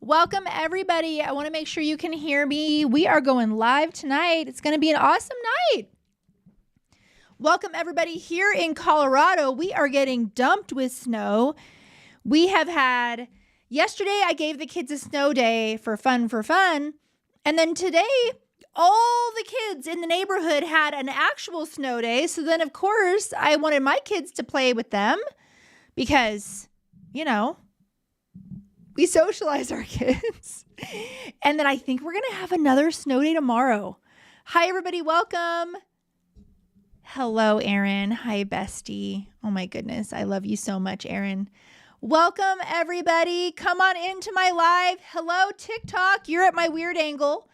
Welcome, everybody. I want to make sure you can hear me. We are going live tonight. It's going to be an awesome night. Welcome, everybody. Here in Colorado, we are getting dumped with snow. We have had, yesterday I gave the kids a snow day for fun. And then today, all the kids in the neighborhood had an actual snow day. So then, of course, I wanted my kids to play with them because, you know, we socialize our kids. And then I think we're going to have another snow day tomorrow. Hi, everybody. Welcome. Hello, Erin. Hi, bestie. Oh, my goodness. I love you so much, Erin. Welcome, everybody. Come on into my live. Hello, TikTok. You're at my weird angle,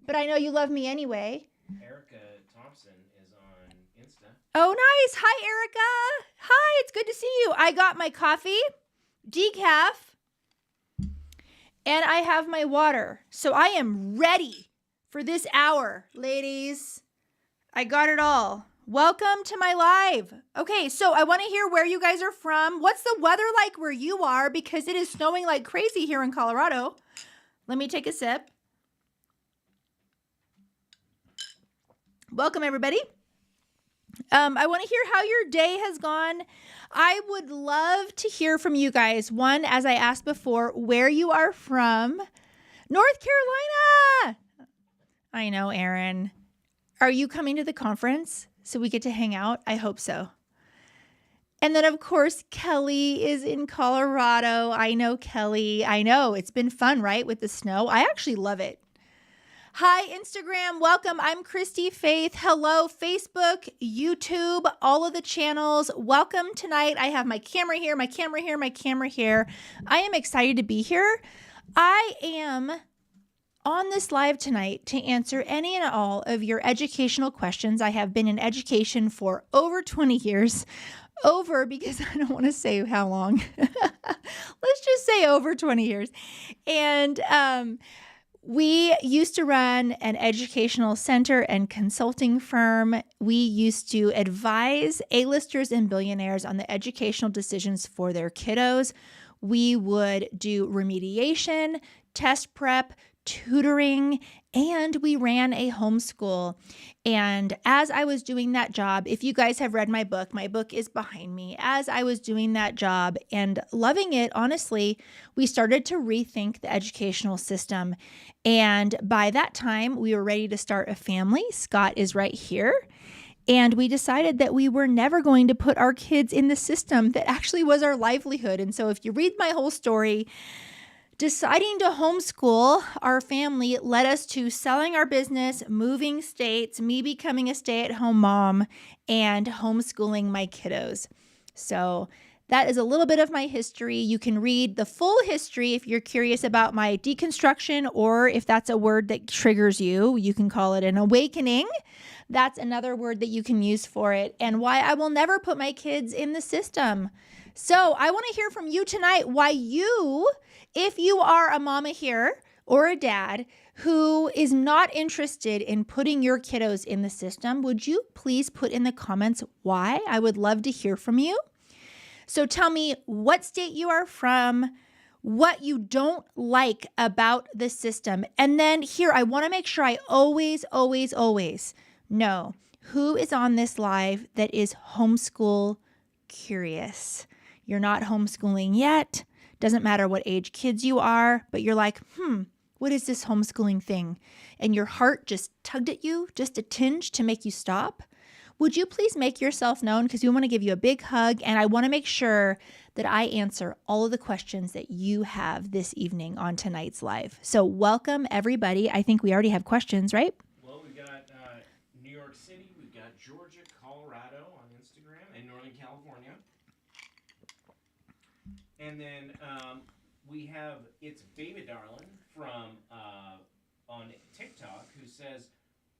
but I know you love me anyway. Erica Thompson is on Insta. Oh, nice. Hi, Erica. Hi. It's good to see you. I got my coffee, decaf, and I have my water. So I am ready for this hour, ladies. I got it all. Welcome to my live. Okay, so I want to hear where you guys are from. What's the weather like where you are? Because it is snowing like crazy here in Colorado. Let me take a sip. Welcome, everybody. I want to hear how your day has gone. I would love to hear from you guys. One, as I asked before, where you are from. North Carolina. I know, Erin. Are you coming to the conference so we get to hang out? I hope so. And then, of course, Kelly is in Colorado. I know, Kelly. I know. It's been fun, right, with the snow? I actually love it. Hi, Instagram. Welcome. I'm Christy-Faith. Hello, Facebook, YouTube, all of the channels. Welcome tonight. I have my camera here, my camera here, my camera here. I am excited to be here. I am on this live tonight to answer any and all of your educational questions. I have been in education for over 20 years. Over, because I don't want to say how long. Let's just say over 20 years. And we used to run an educational center and consulting firm. We used to advise A-listers and billionaires on the educational decisions for their kiddos. We would do remediation, test prep, tutoring, and we ran a homeschool. And as I was doing that job, if you guys have read my book is behind me. As I was doing that job and loving it, honestly, we started to rethink the educational system. And by that time, we were ready to start a family. Scott is right here. And we decided that we were never going to put our kids in the system that actually was our livelihood. And so if you read my whole story, deciding to homeschool our family led us to selling our business, moving states, me becoming a stay-at-home mom, and homeschooling my kiddos. So that is a little bit of my history. You can read the full history if you're curious about my deconstruction, or if that's a word that triggers you, you can call it an awakening. That's another word that you can use for it, and why I will never put my kids in the system. So I want to hear from you tonight why you, if you are a mama here or a dad who is not interested in putting your kiddos in the system, would you please put in the comments why? I would love to hear from you. So tell me what state you are from, what you don't like about the system. And then here, I want to make sure I always know who is on this live that is homeschool curious. You're not homeschooling yet. Doesn't matter what age kids you are, but you're like, what is this homeschooling thing? And your heart just tugged at you, just a tinge to make you stop. Would you please make yourself known? Because we want to give you a big hug, and I want to make sure that I answer all of the questions that you have this evening on tonight's live. So welcome, everybody. I think we already have questions, right? Well, we've got New York City, we've got Georgia, Colorado on Instagram, and Northern California. And then we have It's Baby Darling from on TikTok, who says,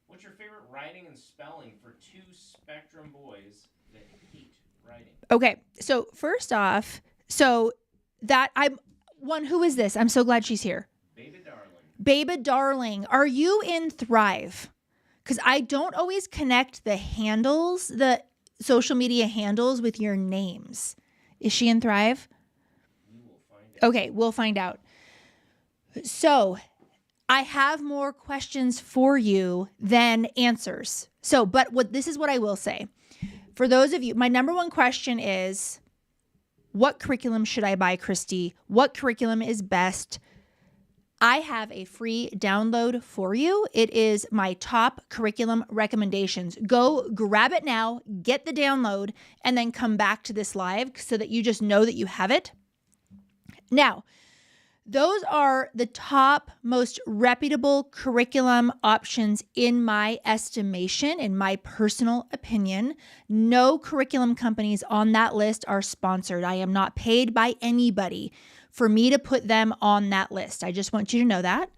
what's your favorite writing and spelling for two spectrum boys that hate writing? Okay, so first off, who is this? I'm so glad she's here. Baby Darling. Baby Darling, are you in Thrive? Because I don't always connect the handles, the social media handles with your names. Is she in Thrive? We will find out. Okay, we'll find out. So I have more questions for you than answers. But this is what I will say. For those of you, my number one question is, what curriculum should I buy, Christy? What curriculum is best? I have a free download for you. It is my top curriculum recommendations. Go grab it now, get the download, and then come back to this live so that you just know that you have it. Now, those are the top most reputable curriculum options in my estimation, in my personal opinion. No curriculum companies on that list are sponsored. I am not paid by anybody for me to put them on that list. I just want you to know that.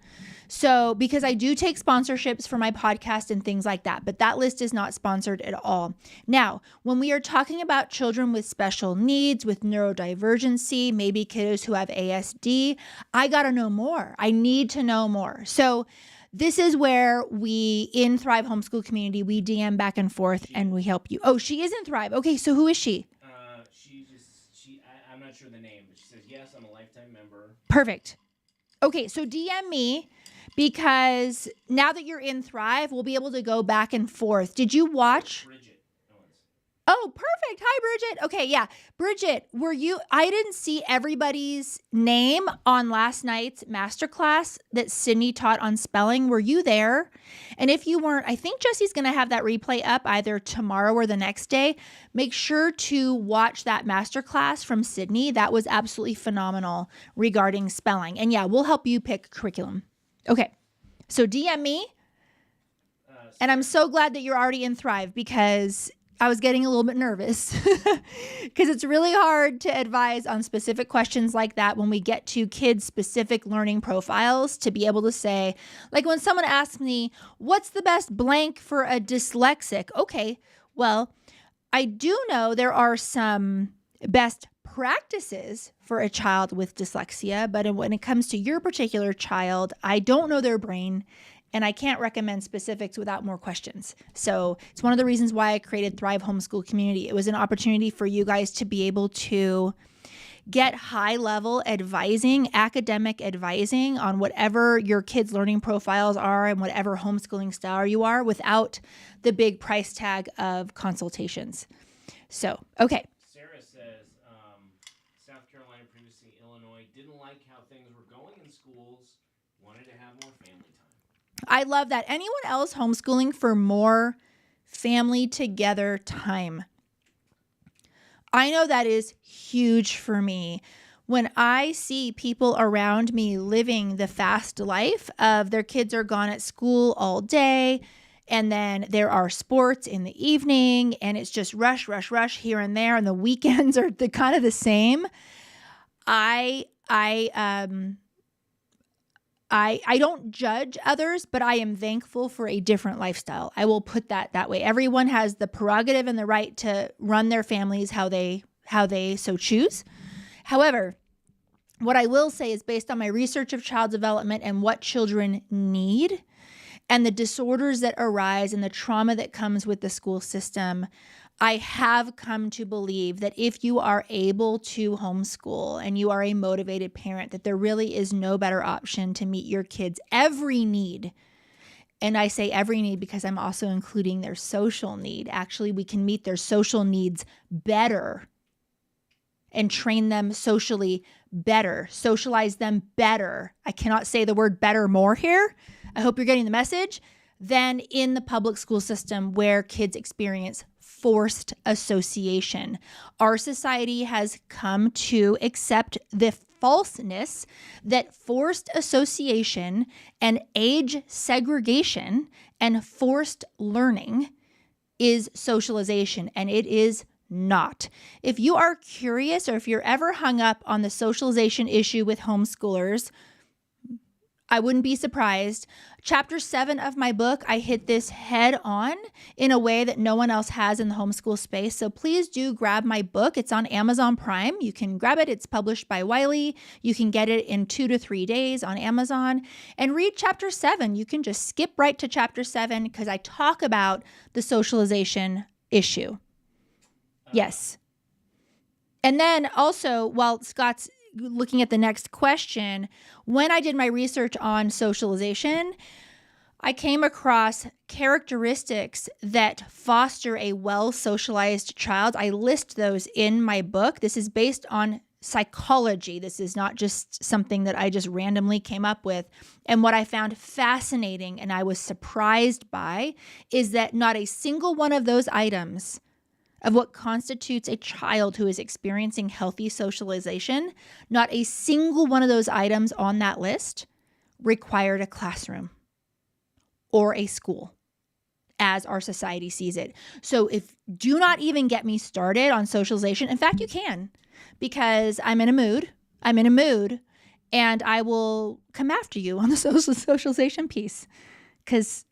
So, because I do take sponsorships for my podcast and things like that, but that list is not sponsored at all. Now, when we are talking about children with special needs, with neurodivergency, maybe kiddos who have ASD, I got to know more. I need to know more. So, this is where we, in Thrive Homeschool Community, we DM back and forth and we help you. Oh, she is in Thrive. Okay, so who is she? I'm not sure the name, but she says, yes, I'm a lifetime member. Perfect. Okay, so DM me, because now that you're in Thrive, we'll be able to go back and forth. Did you watch? Bridget. Oh, perfect. Hi, Bridget. Okay, yeah. Bridget, I didn't see everybody's name on last night's masterclass that Sydney taught on spelling. Were you there? And if you weren't, I think Jesse's going to have that replay up either tomorrow or the next day. Make sure to watch that masterclass from Sydney. That was absolutely phenomenal regarding spelling. And yeah, we'll help you pick curriculum. Okay, so DM me. And I'm so glad that you're already in Thrive, because I was getting a little bit nervous because it's really hard to advise on specific questions like that when we get to kids' specific learning profiles, to be able to say, like when someone asks me, what's the best blank for a dyslexic? Okay, well, I do know there are some best practices for a child with dyslexia, but when it comes to your particular child, I don't know their brain. And I can't recommend specifics without more questions. So it's one of the reasons why I created Thrive Homeschool Community. It was an opportunity for you guys to be able to get high-level advising, academic advising on whatever your kids' learning profiles are and whatever homeschooling style you are, without the big price tag of consultations. So, okay. Sarah says, South Carolina, previously Illinois, didn't like how things were going in schools, wanted to have more family time. I love that. Anyone else homeschooling for more family together time? I know that is huge for me. When I see people around me living the fast life of their kids are gone at school all day, and then there are sports in the evening, and it's just rush, rush, rush here and there, and the weekends are kind of the same. I don't judge others, but I am thankful for a different lifestyle. I will put that way. Everyone has the prerogative and the right to run their families how they so choose. However, what I will say is, based on my research of child development and what children need and the disorders that arise and the trauma that comes with the school system, I have come to believe that if you are able to homeschool and you are a motivated parent, that there really is no better option to meet your kids' every need. And I say every need because I'm also including their social need. Actually, we can meet their social needs better and train them socially better, socialize them better. I cannot say the word better more here. I hope you're getting the message. Than in the public school system, where kids experience forced association. Our society has come to accept the falseness that forced association and age segregation and forced learning is socialization, and it is not. If you are curious, or if you're ever hung up on the socialization issue with homeschoolers, I wouldn't be surprised. Chapter 7 of my book, I hit this head on in a way that no one else has in the homeschool space. So please do grab my book. It's on Amazon Prime. You can grab it. It's published by Wiley. You can get it in 2 to 3 days on Amazon, and read chapter 7. You can just skip right to chapter 7 because I talk about the socialization issue. Yes. And then also, while Scott's looking at the next question, when I did my research on socialization, I came across characteristics that foster a well-socialized child. I list those in my book. This is based on psychology. This is not just something that I just randomly came up with. And what I found fascinating and I was surprised by is that not a single one of those items of what constitutes a child who is experiencing healthy socialization, not a single one of those items on that list required a classroom or a school as our society sees it. So do not even get me started on socialization. In fact, you can, because I'm in a mood, and I will come after you on the socialization piece, because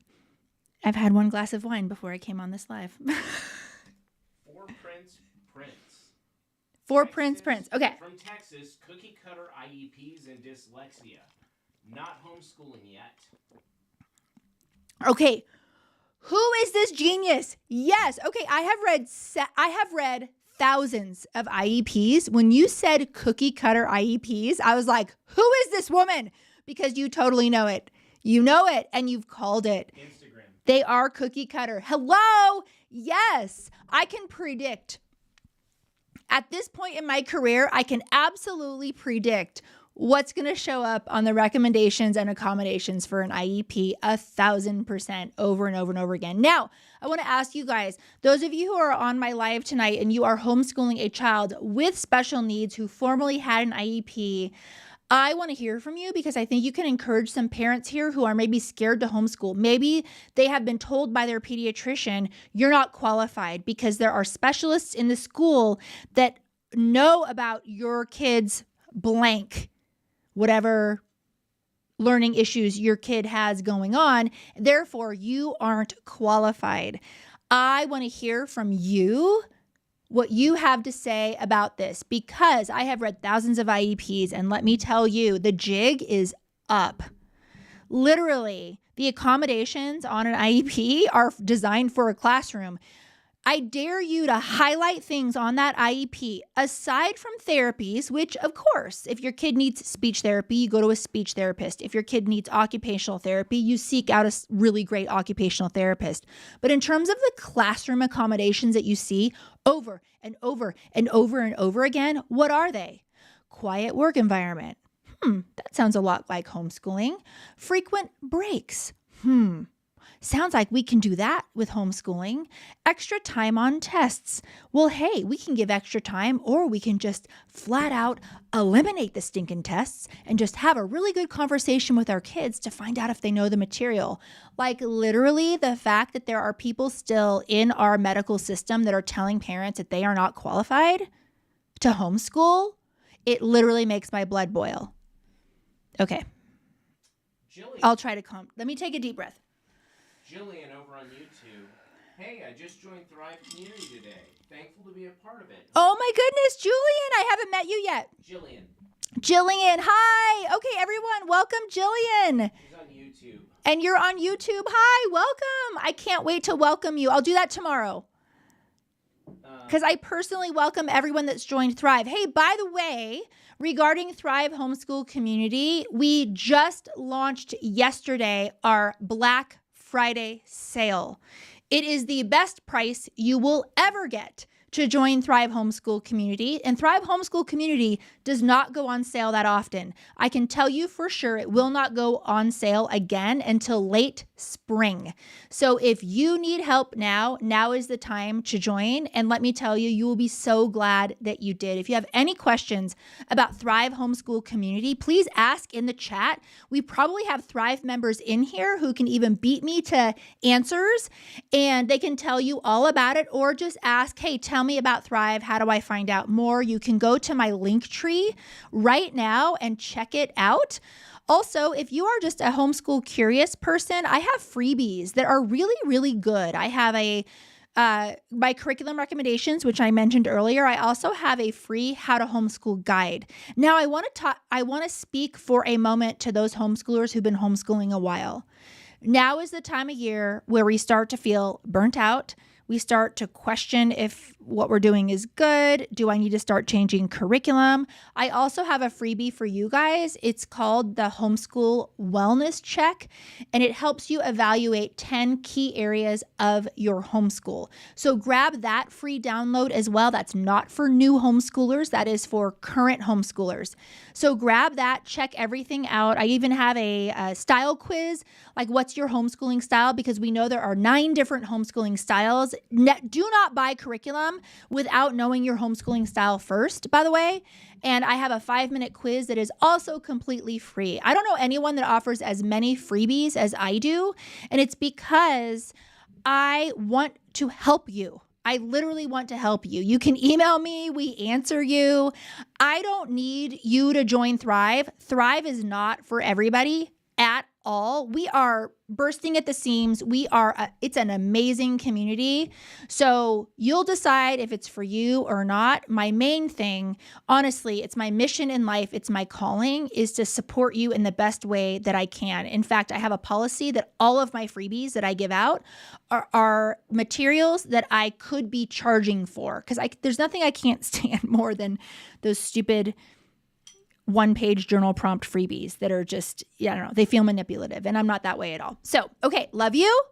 I've had one glass of wine before I came on this live. For Prince. Okay. From Texas, cookie cutter IEPs and dyslexia. Not homeschooling yet. Okay. Who is this genius? Yes. Okay. I have read thousands of IEPs. When you said cookie cutter IEPs, I was like, who is this woman? Because you totally know it. You know it and you've called it. Instagram. They are cookie cutter. Hello. Yes. I can predict. At this point in my career, I can absolutely predict what's going to show up on the recommendations and accommodations for an IEP 1,000% over and over and over again. Now, I want to ask you guys, those of you who are on my live tonight and you are homeschooling a child with special needs who formerly had an IEP, I want to hear from you because I think you can encourage some parents here who are maybe scared to homeschool. Maybe they have been told by their pediatrician, you're not qualified, because there are specialists in the school that know about your kid's blank, whatever learning issues your kid has going on. Therefore, you aren't qualified. I want to hear from you what you have to say about this, because I have read thousands of IEPs, and let me tell you, the jig is up. Literally, the accommodations on an IEP are designed for a classroom. I dare you to highlight things on that IEP, aside from therapies, which, of course, if your kid needs speech therapy, you go to a speech therapist. If your kid needs occupational therapy, you seek out a really great occupational therapist. But in terms of the classroom accommodations that you see over and over and over and over again, what are they? Quiet work environment. That sounds a lot like homeschooling. Frequent breaks. Sounds like we can do that with homeschooling. Extra time on tests. Well, hey, we can give extra time, or we can just flat out eliminate the stinking tests and just have a really good conversation with our kids to find out if they know the material. Like literally the fact that there are people still in our medical system that are telling parents that they are not qualified to homeschool, it literally makes my blood boil. Okay. I'll try to let me take a deep breath. Jillian over on YouTube. Hey, I just joined Thrive Community today. Thankful to be a part of it. Oh my goodness, Julian, I haven't met you yet. Jillian, hi. Okay, everyone, welcome Jillian. She's on YouTube. And you're on YouTube. Hi, welcome. I can't wait to welcome you. I'll do that tomorrow. Because I personally welcome everyone that's joined Thrive. Hey, by the way, regarding Thrive Homeschool Community, we just launched yesterday our Black Friday sale. It is the best price you will ever get to join Thrive Homeschool Community. And Thrive Homeschool Community does not go on sale that often. I can tell you for sure it will not go on sale again until late spring. So if you need help now is the time to join. And let me tell you, you will be so glad that you did. If you have any questions about Thrive Homeschool Community, please ask in the chat. We probably have Thrive members in here who can even beat me to answers, and they can tell you all about it, or just ask, hey, tell me about Thrive. How do I find out more? You can go to my link tree right now and check it out. Also, if you are just a homeschool curious person, I have freebies that are really, really good. I have my curriculum recommendations, which I mentioned earlier. I also have a free how to homeschool guide. Now, I want to speak for a moment to those homeschoolers who've been homeschooling a while. Now is the time of year where we start to feel burnt out. We start to question if what we're doing is good. Do I need to start changing curriculum? I also have a freebie for you guys. It's called the Homeschool Wellness Check, and it helps you evaluate 10 key areas of your homeschool. So grab that free download as well. That's not for new homeschoolers. That is for current homeschoolers. So grab that, check everything out. I even have a style quiz, like what's your homeschooling style? Because we know there are 9 different homeschooling styles. Do not buy curriculum without knowing your homeschooling style first, by the way. And I have a 5-minute quiz that is also completely free. I don't know anyone that offers as many freebies as I do. And it's because I want to help you. I literally want to help you. You can email me. We answer you. I don't need you to join Thrive. Thrive is not for everybody at all. We are bursting at the seams. It's an amazing community. So you'll decide if it's for you or not. My main thing, honestly, it's my mission in life. It's my calling, is to support you in the best way that I can. In fact, I have a policy that all of my freebies that I give out are materials that I could be charging for, because there's nothing I can't stand more than those stupid one-page journal prompt freebies that are just, I don't know, they feel manipulative, and I'm not that way at all. So, okay, love you.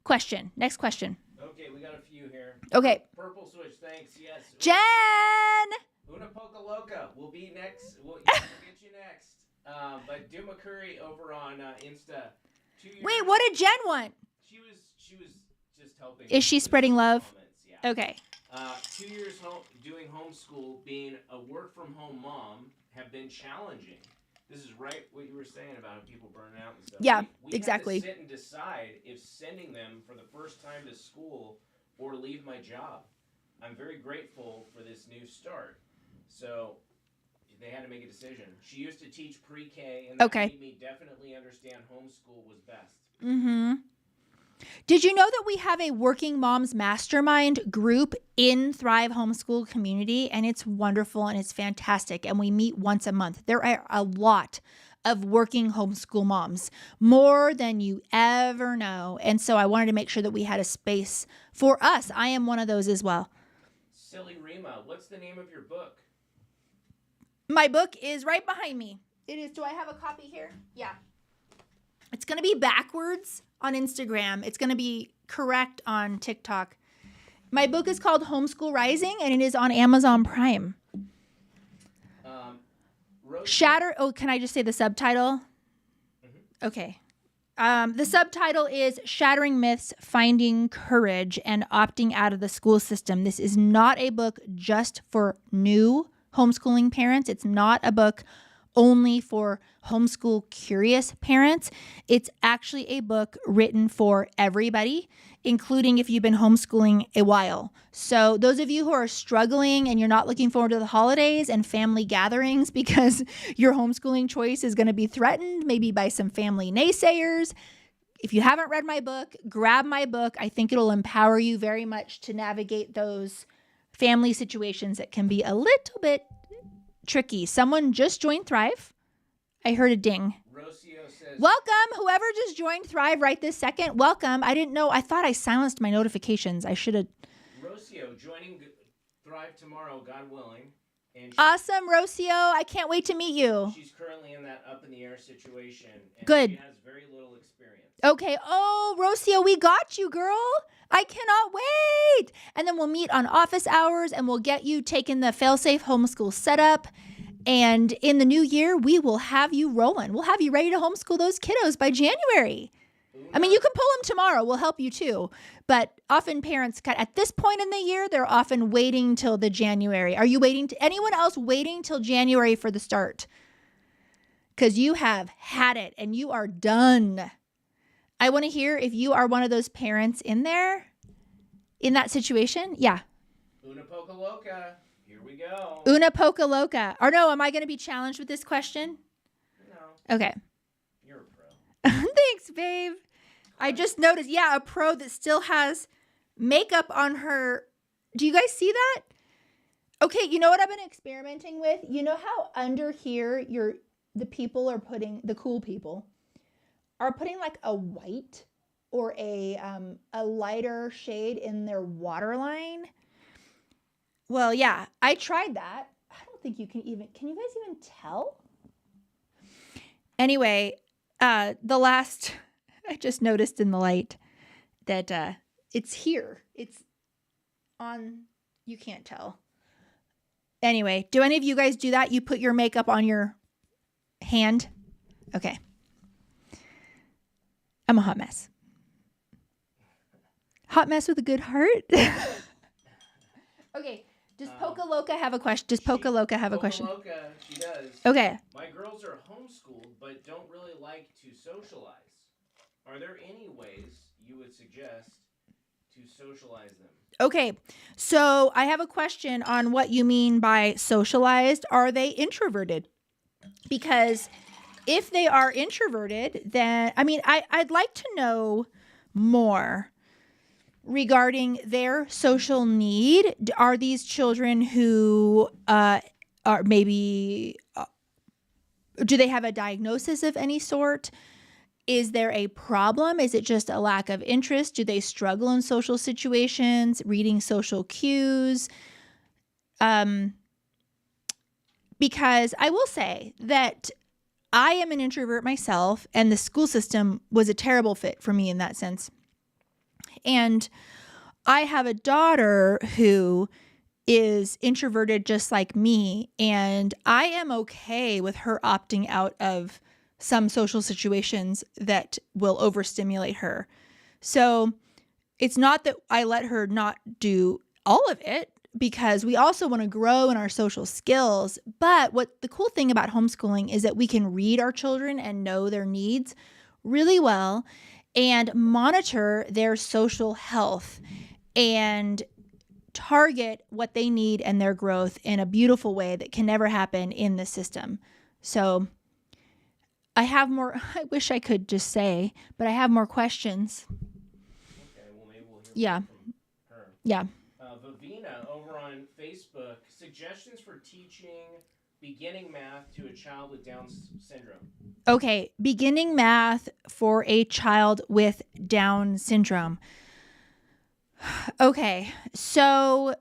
Question. Next question. Okay, we got a few here. Okay. Purple switch, thanks. Yes. Jen! Una Poca Loca will be next. We'll get you next. But Duma Curry over on Insta. Wait, what did Jen want? She was just helping. Is she spreading love? Yeah. Okay. 2 years doing homeschool, being a work-from-home mom, have been challenging. This is right what you were saying about how people burn out and stuff. Yeah, we exactly. Have to sit and decide if sending them for the first time to school or leave my job. I'm very grateful for this new start. So they had to make a decision. She used to teach pre-K, and that made me definitely understand homeschool was best. Mm-hmm. Did you know that we have a Working Moms Mastermind group in Thrive Homeschool Community? And it's wonderful and it's fantastic. And we meet once a month. There are a lot of working homeschool moms, more than you ever know. And so I wanted to make sure that we had a space for us. I am one of those as well. Silly Rima, what's the name of your book? My book is right behind me. It is. Do I have a copy here? Yeah. It's going to be backwards on Instagram. It's going to be correct on TikTok. My book is called Homeschool Rising, and it is on Amazon Prime. Can I just say the subtitle? Mm-hmm. Okay. The subtitle is Shattering Myths, Finding Courage, and Opting Out of the School System. This is not a book just for new homeschooling parents. It's not a book only for homeschool curious parents. It's actually a book written for everybody, including if you've been homeschooling a while. So those of you who are struggling and you're not looking forward to the holidays and family gatherings because your homeschooling choice is going to be threatened, maybe by some family naysayers, if you haven't read my book, grab my book. I think it'll empower you very much to navigate those family situations that can be a little bit tricky. Someone just joined Thrive. I heard a ding. Rocio says, welcome. Whoever just joined Thrive right this second, welcome. I didn't know. I thought I silenced my notifications. I should have. Rocio joining Thrive tomorrow, God willing. And awesome, Rocio. I can't wait to meet you. She's currently in that up in the air situation. And good. She has very little experience. Okay. Oh, Rocio, we got you, girl. I cannot wait. And then we'll meet on office hours and we'll get you taking the fail-safe homeschool setup. And in the new year, we will have you rolling. We'll have you ready to homeschool those kiddos by January. I mean, you can pull them tomorrow. We'll help you too. But often parents, at this point in the year, they're often waiting till the January. Are you waiting? Anyone else waiting till January for the start? Because you have had it and you are done. I want to hear if you are one of those parents in there, in that situation. Yeah. Una Poca Loca. Here we go. Una Poca Loca. Or no, am I going to be challenged with this question? No. Okay. You're a pro. Thanks, babe. I just noticed, a pro that still has makeup on her. Do you guys see that? Okay, you know what I've been experimenting with? You know how under here the people are putting, the cool people are putting like a white or a lighter shade in their waterline. Well, yeah, I tried that. I don't think can you guys even tell? Anyway, I just noticed in the light that it's here. It's on, you can't tell. Anyway, do any of you guys do that? You put your makeup on your hand? Okay. I'm a hot mess. Hot mess with a good heart. Okay. Does Poca Loca have a question? Does Poca Loca have a question? Poca Loca, she does. Okay. My girls are homeschooled but don't really like to socialize. Are there any ways you would suggest to socialize them? Okay. So I have a question on what you mean by socialized. Are they introverted? Because if they are introverted, then, I mean, I'd like to know more regarding their social need. Are these children who are maybe, do they have a diagnosis of any sort? Is there a problem? Is it just a lack of interest? Do they struggle in social situations, reading social cues? Because I will say that I am an introvert myself, and the school system was a terrible fit for me in that sense. And I have a daughter who is introverted just like me, and I am okay with her opting out of some social situations that will overstimulate her. So it's not that I let her not do all of it, because we also want to grow in our social skills. But what the cool thing about homeschooling is that we can read our children and know their needs really well and monitor their social health and target what they need and their growth in a beautiful way that can never happen in the system. So I have more, I wish I could just say, but I have more questions. Okay, well, maybe we'll hear from her. Yeah. Vivina over on Facebook, suggestions for teaching beginning math to a child with Down syndrome. Okay, beginning math for a child with Down syndrome. Okay, so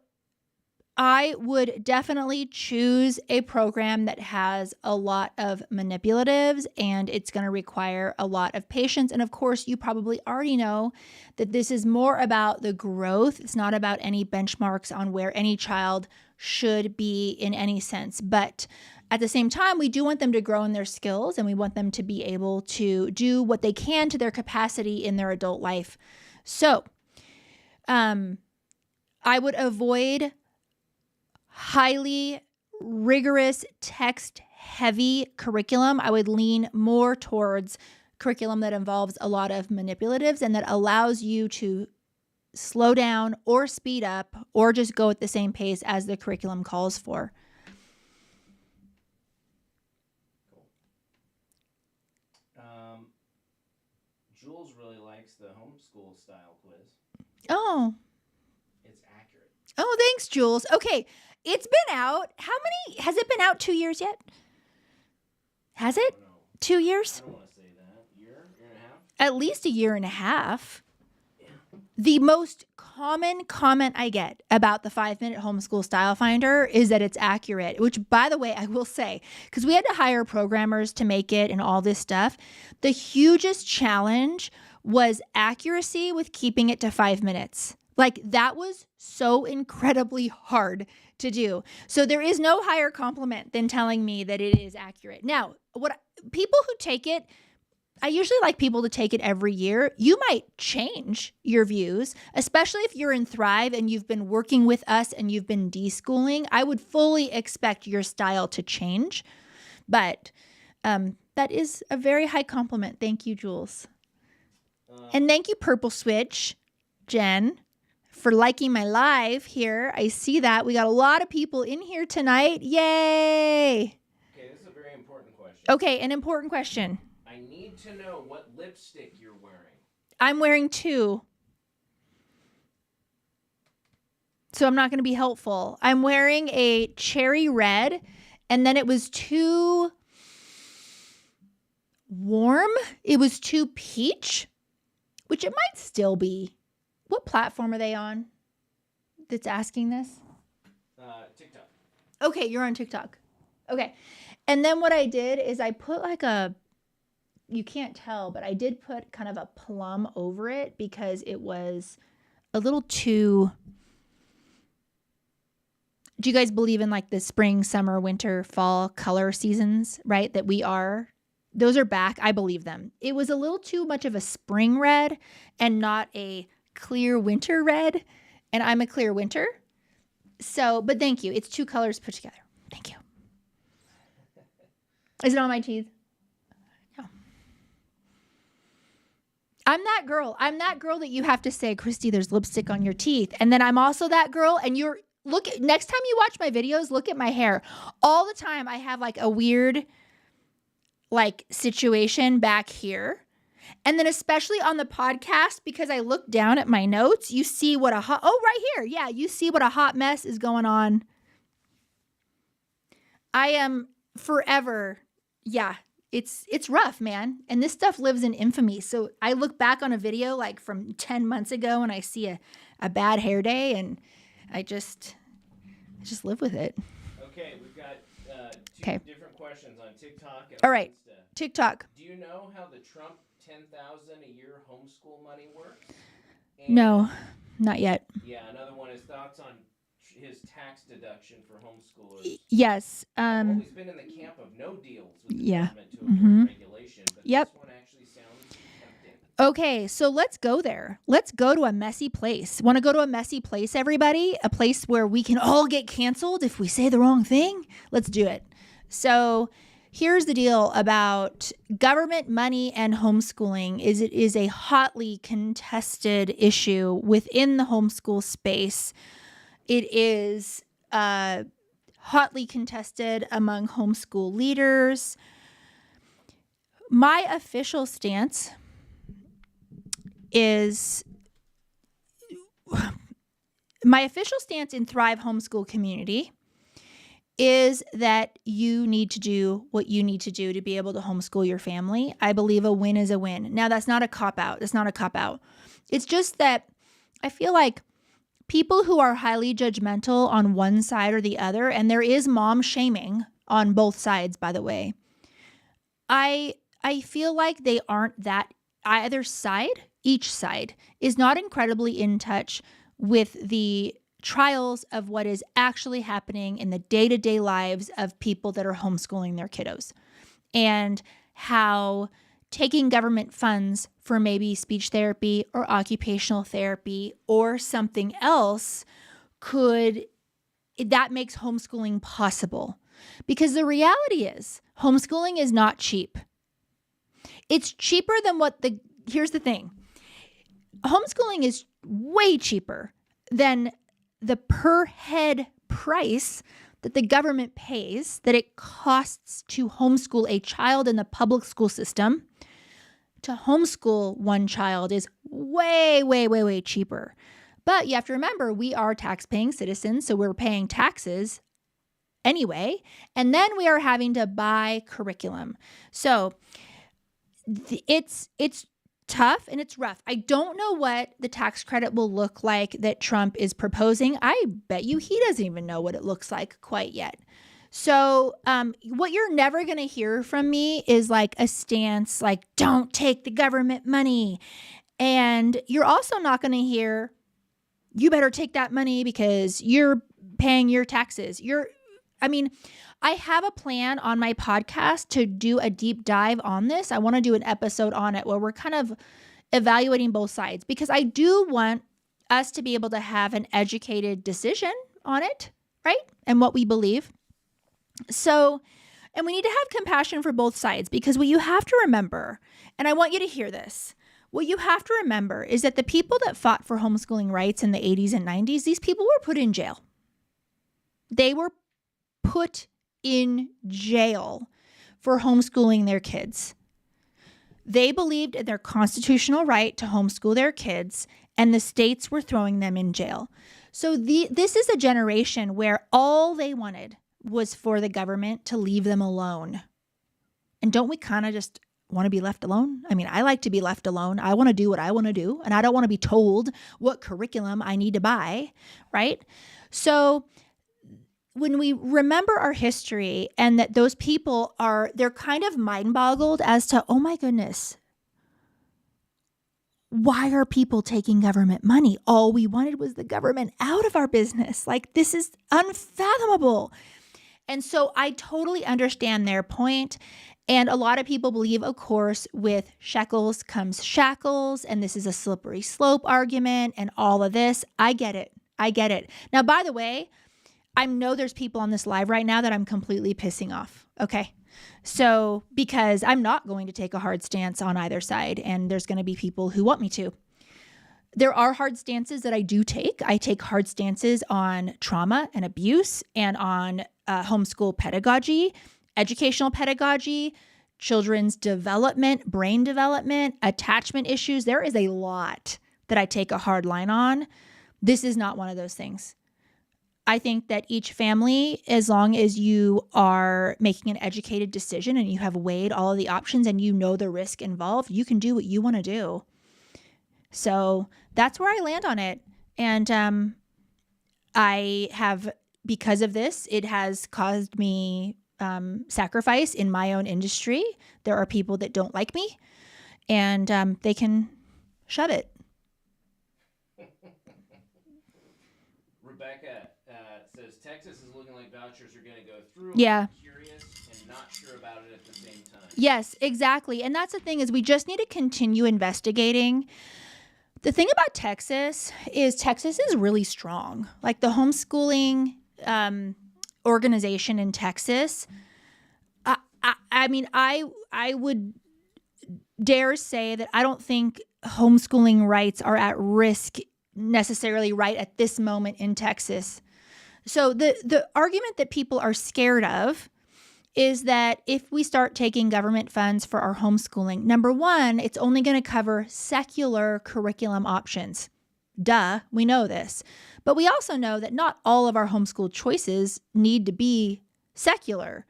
I would definitely choose a program that has a lot of manipulatives, and it's going to require a lot of patience. And of course, you probably already know that this is more about the growth. It's not about any benchmarks on where any child should be in any sense. But at the same time, we do want them to grow in their skills, and we want them to be able to do what they can to their capacity in their adult life. So, I would avoid highly rigorous text-heavy curriculum. I would lean more towards curriculum that involves a lot of manipulatives and that allows you to slow down or speed up or just go at the same pace as the curriculum calls for. Jules really likes the homeschool style quiz. Oh. It's accurate. Oh, thanks, Jules. Okay, it's been out. Has it been out 2 years yet? Has it? 2 years? I don't want to say that. Year and a half? At least a year and a half. Yeah. The most common comment I get about the 5-minute homeschool style finder is that it's accurate, which, by the way, I will say, because we had to hire programmers to make it and all this stuff, the hugest challenge was accuracy with keeping it to 5 minutes. Like, that was so incredibly hard to do. So there is no higher compliment than telling me that it is accurate. Now, people who take it, I usually like people to take it every year. You might change your views, especially if you're in Thrive and you've been working with us and you've been deschooling. I would fully expect your style to change. But that is a very high compliment. Thank you, Jules. And thank you, Purple Switch, Jen, for liking my live here. I see that. We got a lot of people in here tonight. Yay! Okay, this is a very important question. Okay, an important question. I need to know what lipstick you're wearing. I'm wearing 2. So I'm not going to be helpful. I'm wearing a cherry red, and then it was too warm. It was too peach. which it might still be. What platform are they on that's asking this? TikTok. Okay, you're on TikTok. Okay. And then what I did is I put like you can't tell, but I did put kind of a plum over it because it was a little too. Do you guys believe in like the spring, summer, winter, fall color seasons, right? Those are back. I believe them. It was a little too much of a spring red and not a clear winter red. And I'm a clear winter. So, but thank you. It's two colors put together. Thank you. Is it on my teeth? No. I'm that girl. I'm that girl that you have to say, Christy, there's lipstick on your teeth. And then I'm also that girl. And next time you watch my videos, look at my hair. All the time I have like a weird like situation back here. And then especially on the podcast, because I look down at my notes, you see what right here. Yeah, you see what a hot mess is going on. I am forever. Yeah, it's rough, man. And this stuff lives in infamy. So I look back on a video like from 10 months ago and I see a bad hair day and I just live with it. Okay, we've got two different questions on TikTok. All right, TikTok. Do you know how the Trump $10,000 a year homeschool money works? And no, not yet. Yeah, another one is thoughts on his tax deduction for homeschoolers. Yes. I've always been in the camp of no deals with the government to avoid regulation, but this one actually sounds tempting. Okay, so let's go there. Let's go to a messy place. Want to go to a messy place, everybody? A place where we can all get canceled if we say the wrong thing? Let's do it. So here's the deal about government money and homeschooling is it is a hotly contested issue within the homeschool space. It is hotly contested among homeschool leaders. My official stance in Thrive Homeschool Community is that you need to do what you need to do to be able to homeschool your family. I believe a win is a win. Now, that's not a cop-out. It's just that I feel like people who are highly judgmental on one side or the other, and there is mom shaming on both sides, by the way, I feel like they aren't that either side. Each side is not incredibly in touch with the trials of what is actually happening in the day-to-day lives of people that are homeschooling their kiddos, and how taking government funds for maybe speech therapy or occupational therapy or something else that makes homeschooling possible. Because the reality is homeschooling is not cheap. It's cheaper than here's the thing. Homeschooling is way cheaper than the per head price that the government pays, that it costs to homeschool a child in the public school system. To homeschool one child is way, way, way, way cheaper. But you have to remember, we are tax-paying citizens, so we're paying taxes anyway. And then we are having to buy curriculum. So it's tough and it's rough. I don't know what the tax credit will look like that Trump is proposing. I bet you he doesn't even know what it looks like quite yet. So what you're never going to hear from me is like a stance like, don't take the government money. And you're also not going to hear, you better take that money because you're paying your taxes. I have a plan on my podcast to do a deep dive on this. I want to do an episode on it where we're kind of evaluating both sides, because I do want us to be able to have an educated decision on it, right? And what we believe. So, and we need to have compassion for both sides, because what you have to remember, and I want you to hear this, what you have to remember is that the people that fought for homeschooling rights in the 80s and 90s, these people were put in jail. They were put in jail for homeschooling their kids. They believed in their constitutional right to homeschool their kids, and the states were throwing them in jail. So this is a generation where all they wanted was for the government to leave them alone. And don't we kind of just want to be left alone. I mean, I like to be left alone. I want to do what I want to do, and I don't want to be told what curriculum I need to buy, right? So when we remember our history and that those people they're kind of mind boggled as to, oh my goodness, why are people taking government money? All we wanted was the government out of our business. Like, this is unfathomable. And so I totally understand their point. And a lot of people believe, of course, with shekels comes shackles, and this is a slippery slope argument and all of this. I get it. I get it. Now, by the way, I know there's people on this live right now that I'm completely pissing off. Okay. So, because I'm not going to take a hard stance on either side, and there's going to be people who want me to. There are hard stances that I do take. I take hard stances on trauma and abuse and on homeschool pedagogy, educational pedagogy, children's development, brain development, attachment issues. There is a lot that I take a hard line on. This is not one of those things. I think that each family, as long as you are making an educated decision and you have weighed all of the options and you know the risk involved, you can do what you want to do. So that's where I land on it. And I have, because of this, it has caused me sacrifice in my own industry. There are people that don't like me, and they can shove it. Rebecca says Texas is looking like vouchers are going to go through. Yeah. I'm curious and not sure about it at the same time. Yes, exactly. And that's the thing, is we just need to continue investigating. The thing about Texas is really strong. Like, the homeschooling organization in Texas, I mean, I would dare say that I don't think homeschooling rights are at risk necessarily right at this moment in Texas. So the argument that people are scared of is that if we start taking government funds for our homeschooling, number one, it's only going to cover secular curriculum options. Duh, we know this. But we also know that not all of our homeschool choices need to be secular.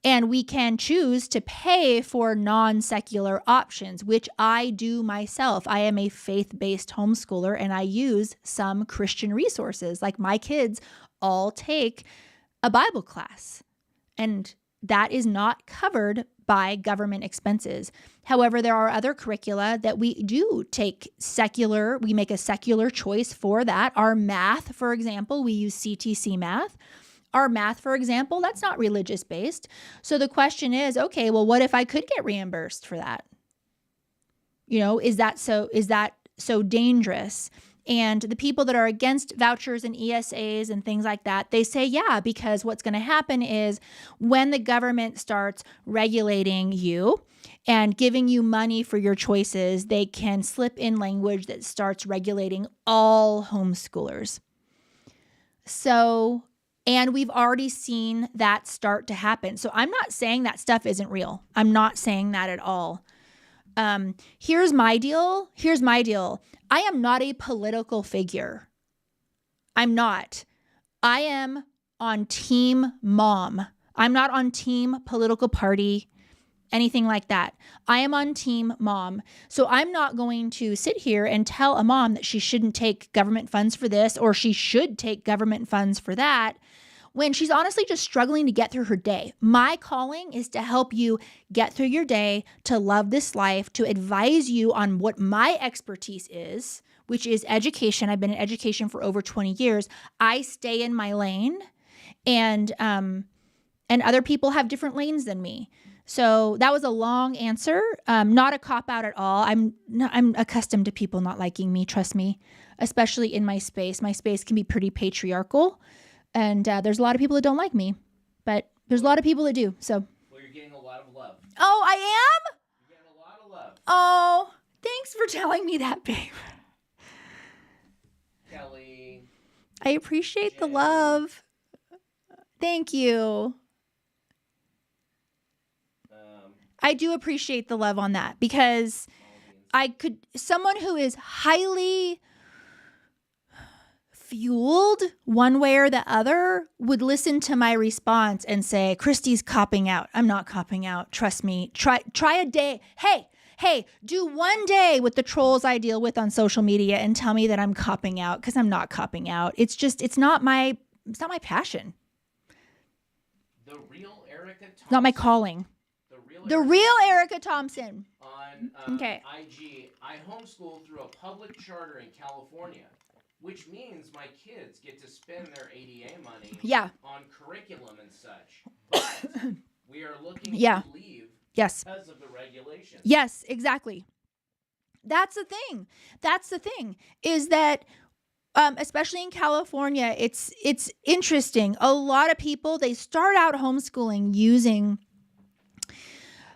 And we can choose to pay for non-secular options, which I do myself. I am a faith-based homeschooler, and I use some Christian resources. Like, my kids all take a Bible class, and that is not covered by government expenses. However, there are other curricula that we do take secular. We make a secular choice for that. Our math, for example, we use CTC math. Our math, for example, that's not religious based. So the question is, okay, well, what if I could get reimbursed for that? You know, is that so dangerous? And the people that are against vouchers and ESAs and things like that, they say, yeah, because what's going to happen is when the government starts regulating you and giving you money for your choices, they can slip in language that starts regulating all homeschoolers. So, and we've already seen that start to happen. So I'm not saying that stuff isn't real. I'm not saying that at all. Here's my deal. I am not a political figure. I'm not. I am on team mom. I'm not on team political party, anything like that. I am on team mom. So I'm not going to sit here and tell a mom that she shouldn't take government funds for this or she should take government funds for that, when she's honestly just struggling to get through her day. My calling is to help you get through your day, to love this life, to advise you on what my expertise is, which is education. I've been in education for over 20 years. I stay in my lane, and other people have different lanes than me. So that was a long answer, not a cop-out at all. I'm accustomed to people not liking me, trust me, especially in my space. My space can be pretty patriarchal. And there's a lot of people that don't like me, but there's a lot of people that do. So, well, you're getting a lot of love. Oh, I am? You're getting a lot of love. Oh, thanks for telling me that, babe. Kelly. I appreciate Jen. the love. Thank you. I do appreciate the love on that, because someone who is highly fueled one way or the other would listen to my response and say, Christy's copping out. I'm not copping out. Trust me. Try a day. Hey, do one day with the trolls I deal with on social media and tell me that I'm copping out, because I'm not copping out. It's not my passion. The real Erica Thompson. It's not my calling. The real Erica Thompson. On okay. IG, I homeschool through a public charter in California, which means my kids get to spend their ADA money on curriculum and such. But we are looking to leave because of the regulations. Yes, exactly. That's the thing is that especially in California, it's interesting. A lot of people, they start out homeschooling using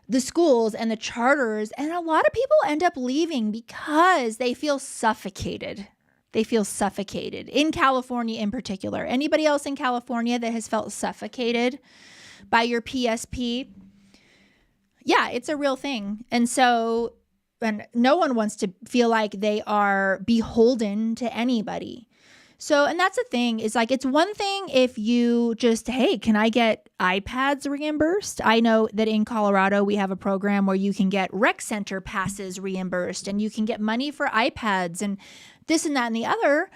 the schools and the charters, and a lot of people end up leaving because they feel suffocated. They feel suffocated in California in particular. Anybody else in California that has felt suffocated by your PSP? Yeah, it's a real thing. And so, and no one wants to feel like they are beholden to anybody. So, and that's the thing, is like, it's one thing if you just, hey, can I get iPads reimbursed? I know that in Colorado, we have a program where you can get rec center passes reimbursed and you can get money for iPads and this and that and the other.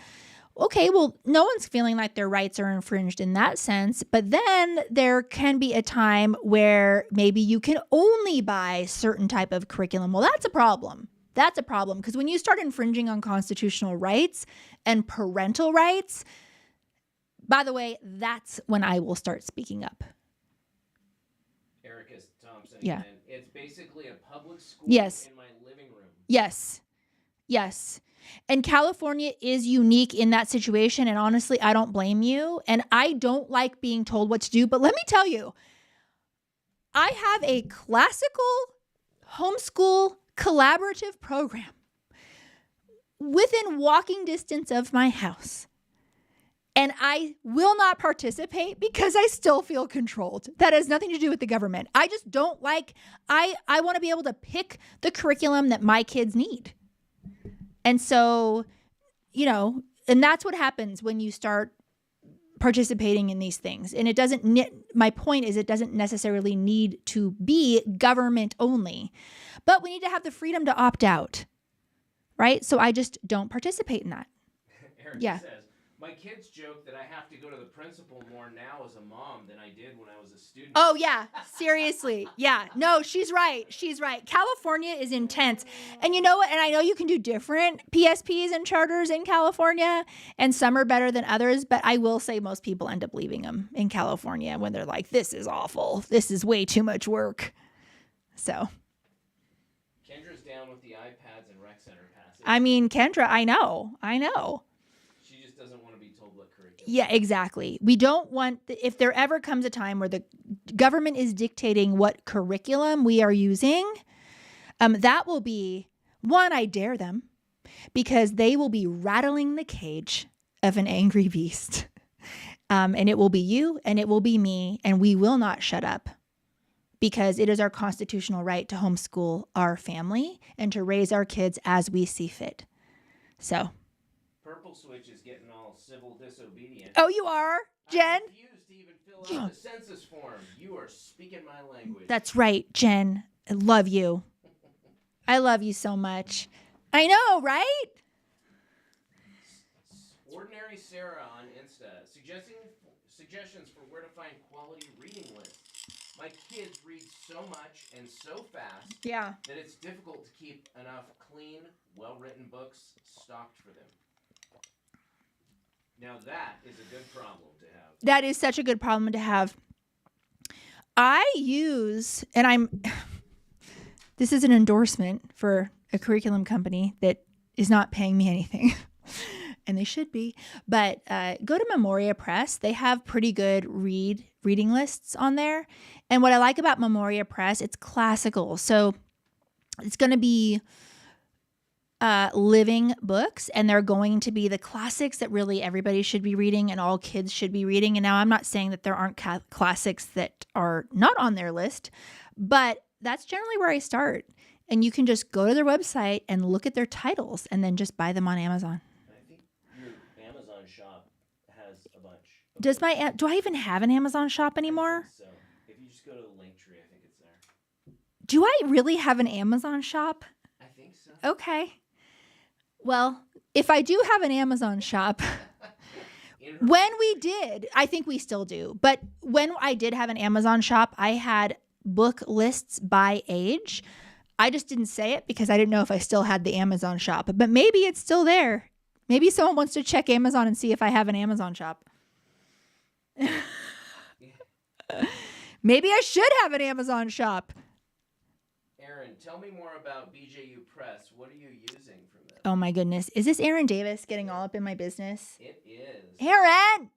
Okay, well, no one's feeling like their rights are infringed in that sense. But then there can be a time where maybe you can only buy certain type of curriculum. Well, that's a problem. That's a problem, because when you start infringing on constitutional rights and parental rights, by the way, that's when I will start speaking up. Erica Thompson. Yeah. And it's basically a public school in my living room. Yes. And California is unique in that situation. And honestly, I don't blame you. And I don't like being told what to do. But let me tell you, I have a classical homeschool collaborative program within walking distance of my house. And I will not participate because I still feel controlled. That has nothing to do with the government. I just don't like, I want to be able to pick the curriculum that my kids need. And so, you know, and that's what happens when you start participating in these things. And it doesn't, my point is, it doesn't necessarily need to be government only, but we need to have the freedom to opt out, right? So I just don't participate in that. Eric says, my kids joke that I have to go to the principal more now as a mom than I did when I was a student. Oh, yeah. Seriously. Yeah. No, she's right. California is intense. And you know what? And I know you can do different PSPs and charters in California, and some are better than others. But I will say most people end up leaving them in California when they're like, this is awful. This is way too much work. So. Kendra's down with the iPads and rec center passes. I mean, Kendra, I know. She just doesn't want to be told what curriculum. Yeah, exactly. We don't want, if there ever comes a time where the government is dictating what curriculum we are using, that will be, one, I dare them, because they will be rattling the cage of an angry beast. And it will be you and it will be me, and we will not shut up, because it is our constitutional right to homeschool our family and to raise our kids as we see fit. So. Purple Switch is getting all civil disobedient. Oh, you are, Jen? I refuse to even fill out the census form. You are speaking my language. That's right, Jen. I love you. I love you so much. I know, right? Ordinary Sarah on Insta suggestions for where to find quality reading lists. My kids read so much and so fast that it's difficult to keep enough clean, well-written books stocked for them. Now that is a good problem to have. That is such a good problem to have. I use, and this is an endorsement for a curriculum company that is not paying me anything, and they should be, but go to Memoria Press. They have pretty good reading lists on there. And what I like about Memoria Press, it's classical. So it's going to be living books, and they're going to be the classics that really everybody should be reading and all kids should be reading. And now I'm not saying that there aren't classics that are not on their list, but that's generally where I start. And you can just go to their website and look at their titles and then just buy them on Amazon. I think your Amazon shop Do I even have an Amazon shop anymore? So if you just go to the link tree, I think it's there. Do I really have an Amazon shop? I think so. Okay. Well, if I do have an Amazon shop, when we did, I think we still do, but when I did have an Amazon shop, I had book lists by age. I just didn't say it because I didn't know if I still had the Amazon shop, but maybe it's still there. Maybe someone wants to check Amazon and see if I have an Amazon shop. Maybe I should have an Amazon shop. Aaron, tell me more about BJU Press. What are you using from them? Oh my goodness. Is this Aaron Davis getting all up in my business? It is. Aaron!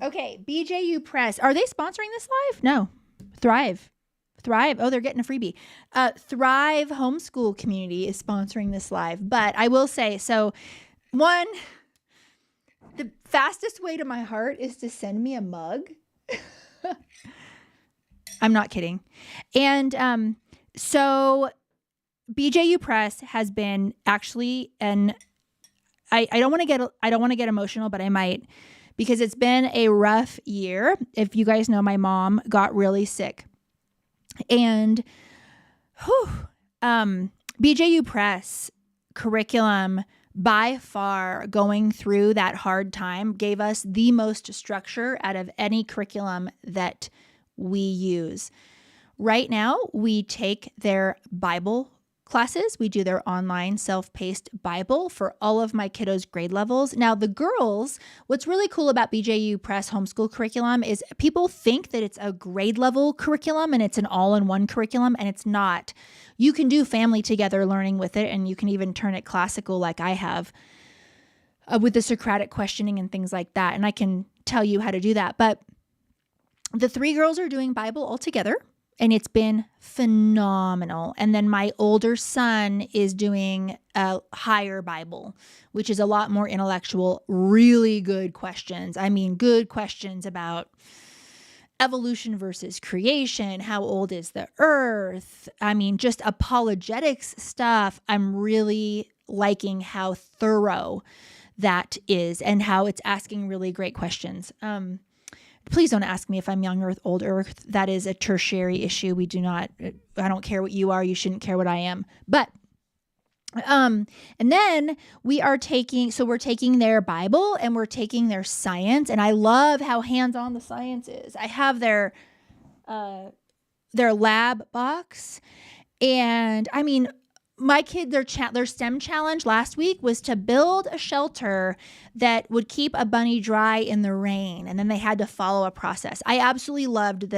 Okay, BJU Press. Are they sponsoring this live? No. Thrive. Oh, they're getting a freebie. Thrive Homeschool Community is sponsoring this live. But I will say, so one, the fastest way to my heart is to send me a mug. I'm not kidding. And so BJU Press has been actually I don't want to get emotional, but I might, because it's been a rough year. If you guys know, my mom got really sick. And BJU Press curriculum, by far, going through that hard time, gave us the most structure out of any curriculum that we use. Right now, we take their Bible classes. We do their online self-paced Bible for all of my kiddos' grade levels. Now, the girls, what's really cool about BJU Press homeschool curriculum is people think that it's a grade level curriculum and it's an all-in-one curriculum, and it's not. You can do family together learning with it, and you can even turn it classical like I have with the Socratic questioning and things like that. And I can tell you how to do that. But the three girls are doing Bible all together, and it's been phenomenal. And then my older son is doing a higher Bible, which is a lot more intellectual, really good questions. I mean, good questions about evolution versus creation. How old is the earth? I mean, just apologetics stuff. I'm really liking how thorough that is and how it's asking really great questions. Please don't ask me if I'm young or old earth. That is a tertiary issue. I don't care what you are. You shouldn't care what I am. But, and then we're taking their Bible and we're taking their science. And I love how hands-on the science is. I have their lab box. And I mean, my kid, their STEM challenge last week was to build a shelter that would keep a bunny dry in the rain. And then they had to follow a process. I absolutely loved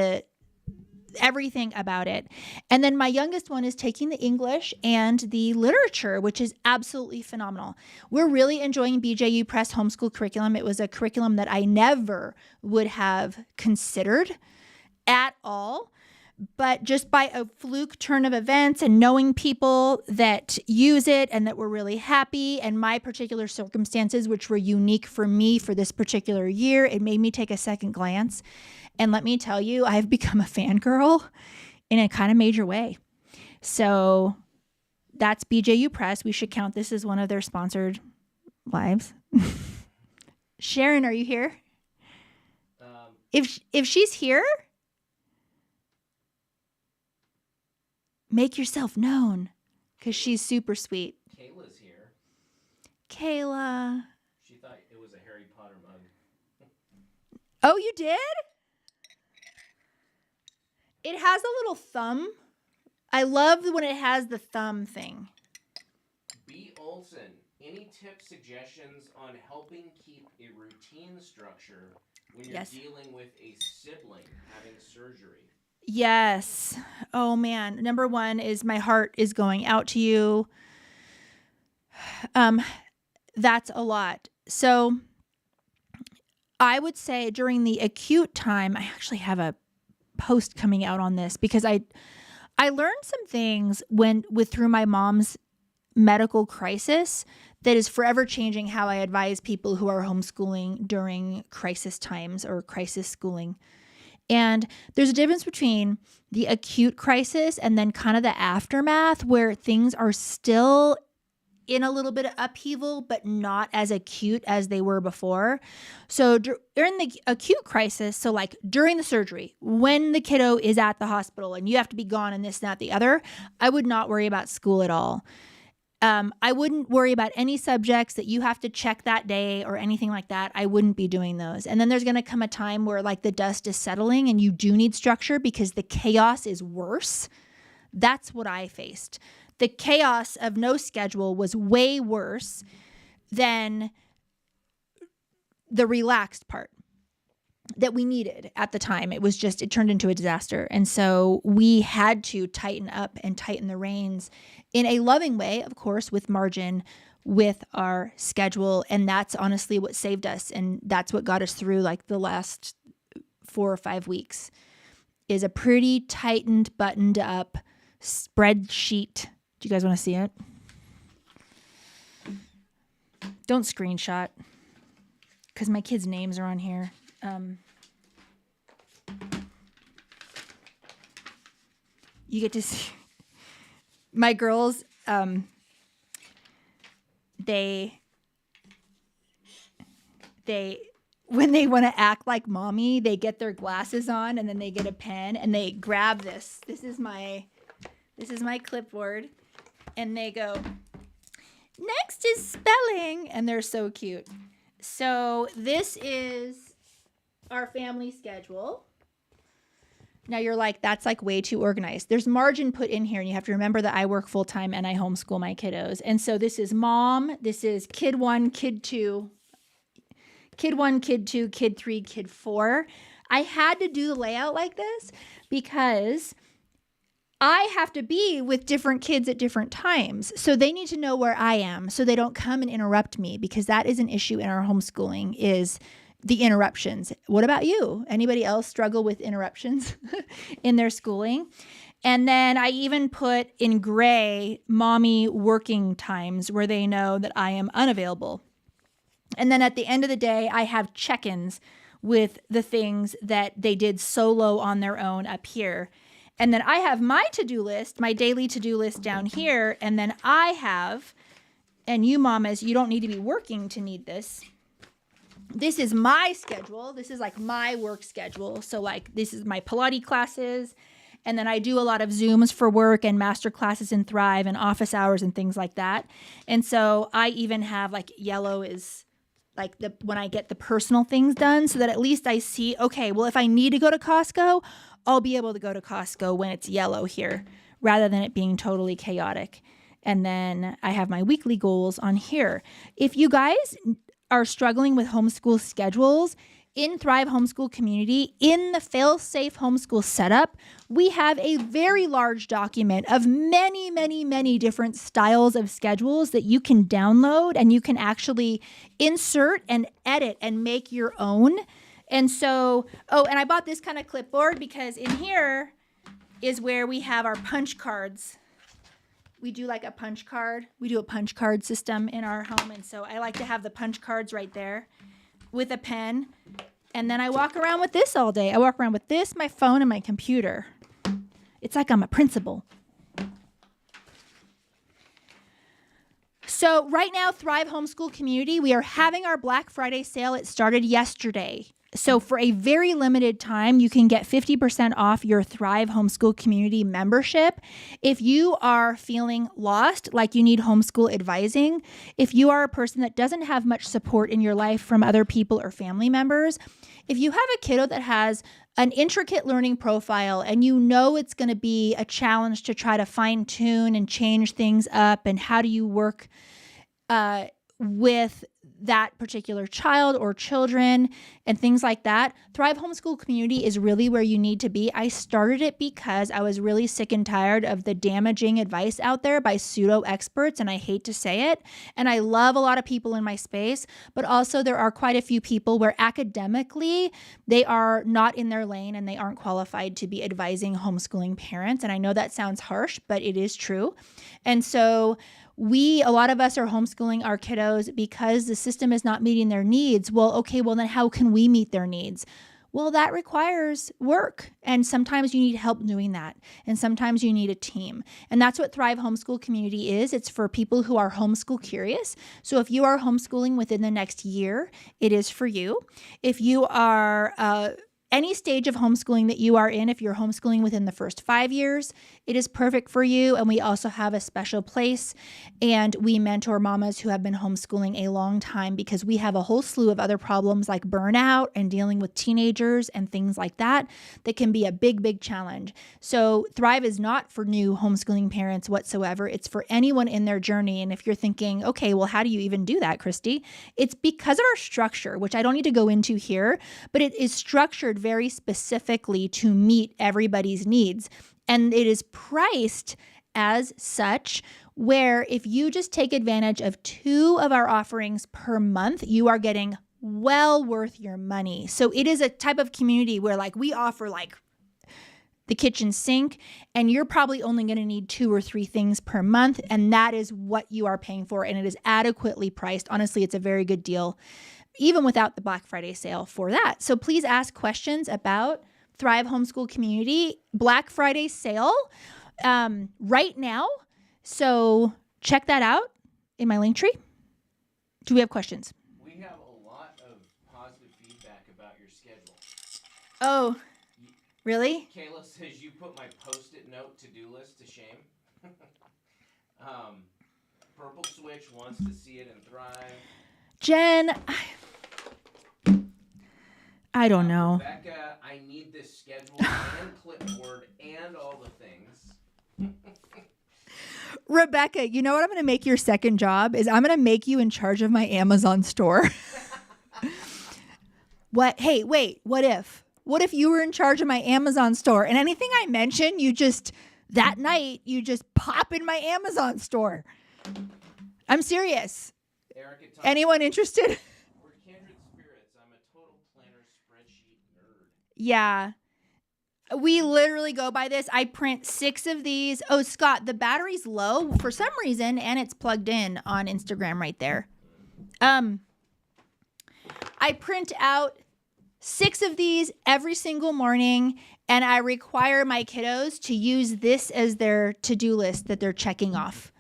everything about it. And then my youngest one is taking the English and the literature, which is absolutely phenomenal. We're really enjoying BJU Press homeschool curriculum. It was a curriculum that I never would have considered at all. But just by a fluke turn of events and knowing people that use it and that were really happy, and my particular circumstances, which were unique for me for this particular year, it made me take a second glance. And let me tell you, I've become a fangirl in a kind of major way. So that's BJU Press. We should count this as one of their sponsored lives. Sharon, are you here? If she's here, make yourself known, because she's super sweet. Kayla's here. Kayla. She thought it was a Harry Potter mug. Oh, you did? It has a little thumb. I love when it has the thumb thing. B. Olson, any tips, suggestions on helping keep a routine structure when you're dealing with a sibling having surgery? Yes. Oh man. Number one is my heart is going out to you. That's a lot. So I would say during the acute time, I actually have a post coming out on this because I learned some things through my mom's medical crisis that is forever changing how I advise people who are homeschooling during crisis times or crisis schooling. And there's a difference between the acute crisis and then kind of the aftermath where things are still in a little bit of upheaval, but not as acute as they were before. So during the acute crisis, so like during the surgery, when the kiddo is at the hospital and you have to be gone and this, that, the other, I would not worry about school at all. I wouldn't worry about any subjects that you have to check that day or anything like that. I wouldn't be doing those. And then there's going to come a time where like the dust is settling and you do need structure because the chaos is worse. That's what I faced. The chaos of no schedule was way worse than the relaxed part that we needed at the time. It turned into a disaster. And so we had to tighten up and tighten the reins in a loving way, of course, with margin, with our schedule. And that's honestly what saved us. And that's what got us through like the last 4 or 5 weeks is a pretty tightened, buttoned up spreadsheet. Do you guys want to see it? Don't screenshot because my kids' names are on here. You get to see my girls. They when they want to act like mommy, they get their glasses on and then they get a pen and they grab this. This is my clipboard, and they go, "Next is spelling," and they're so cute. So this is our family schedule. Now you're like, that's like way too organized. There's margin put in here, and you have to remember that I work full time and I homeschool my kiddos. And so this is mom, this is kid 1, kid 2, kid 1, kid 2, kid 3, kid 4. I had to do the layout like this because I have to be with different kids at different times. So they need to know where I am so they don't come and interrupt me, because that is an issue in our homeschooling is the interruptions. What about you? Anybody else struggle with interruptions in their schooling? And then I even put in gray mommy working times where they know that I am unavailable. And then at the end of the day, I have check-ins with the things that they did solo on their own up here. And then I have my to-do list, my daily to-do list down here. And then I have, and you mamas, you don't need to be working to need this. This is my schedule. This is like my work schedule. So like this is my Pilates classes. And then I do a lot of Zooms for work and master classes in Thrive and office hours and things like that. And so I even have like yellow is like when I get the personal things done, so that at least I see, okay, well, if I need to go to Costco, I'll be able to go to Costco when it's yellow here rather than it being totally chaotic. And then I have my weekly goals on here. If you guys are struggling with homeschool schedules, in Thrive Homeschool Community, in the Fail-Safe Homeschool Setup, we have a very large document of many, many, many different styles of schedules that you can download and you can insert and edit and make your own. And so, and I bought this kind of clipboard because in here is where we have our punch cards. We do like a punch card. We do a punch card system in our home. And so I like to have the punch cards right there with a pen. And then I walk around with this all day. I walk around with this, my phone, and my computer. It's like I'm a principal. So right now, Thrive Homeschool Community, we are having our Black Friday sale. It started yesterday. So for a very limited time, you can get 50% off your Thrive Homeschool Community membership. If you are feeling lost, like you need homeschool advising, if you are a person that doesn't have much support in your life from other people or family members, if you have a kiddo that has an intricate learning profile and you know it's going to be a challenge to try to fine tune and change things up, and how do you work with that particular child or children and things like that, Thrive Homeschool Community is really where you need to be. I started it because I was really sick and tired of the damaging advice out there by pseudo experts, and I hate to say it. And I love a lot of people in my space, but also there are quite a few people where academically they are not in their lane and they aren't qualified to be advising homeschooling parents. And I know that sounds harsh, but it is true. And so a lot of us are homeschooling our kiddos because the system is not meeting their needs. Well, okay, well then how can we meet their needs? Well, that requires work. And sometimes you need help doing that. And sometimes you need a team. And that's what Thrive Homeschool Community is. It's for people who are homeschool curious. So if you are homeschooling within the next year, it is for you. If you are any stage of homeschooling that you are in, if you're homeschooling within the first 5 years, it is perfect for you. And we also have a special place, and we mentor mamas who have been homeschooling a long time, because we have a whole slew of other problems like burnout and dealing with teenagers and things like that can be a big, big challenge. So Thrive is not for new homeschooling parents whatsoever. It's for anyone in their journey. And if you're thinking, okay, well, how do you even do that, Christy? It's because of our structure, which I don't need to go into here, but it is structured very specifically to meet everybody's needs. And it is priced as such, where if you just take advantage of 2 of our offerings per month, you are getting well worth your money. So it is a type of community where like we offer like the kitchen sink, and you're probably only going to need 2 or 3 things per month. And that is what you are paying for. And it is adequately priced. Honestly, it's a very good deal, even without the Black Friday sale for that. So please ask questions about Thrive Homeschool Community Black Friday sale right now. So check that out in my link tree. Do we have questions? We have a lot of positive feedback about your schedule. Oh, really? Kayla says you put my Post-it note to-do list to shame. Purple Switch wants to see it in Thrive. Jen, I don't know. Rebecca, I need this schedule and clipboard and all the things. Rebecca, you know what I'm going to make your second job is I'm going to make you in charge of my Amazon store. What? Hey, wait, what if? What if you were in charge of my Amazon store and anything I mention, that night, you just pop in my Amazon store? I'm serious. Erica, anyone interested? We're kindred spirits. I'm a total planner spreadsheet nerd. Yeah. We literally go by this. I print 6 of these. Oh, Scott, the battery's low for some reason, and it's plugged in on Instagram right there. I print out 6 of these every single morning, and I require my kiddos to use this as their to-do list that they're checking off.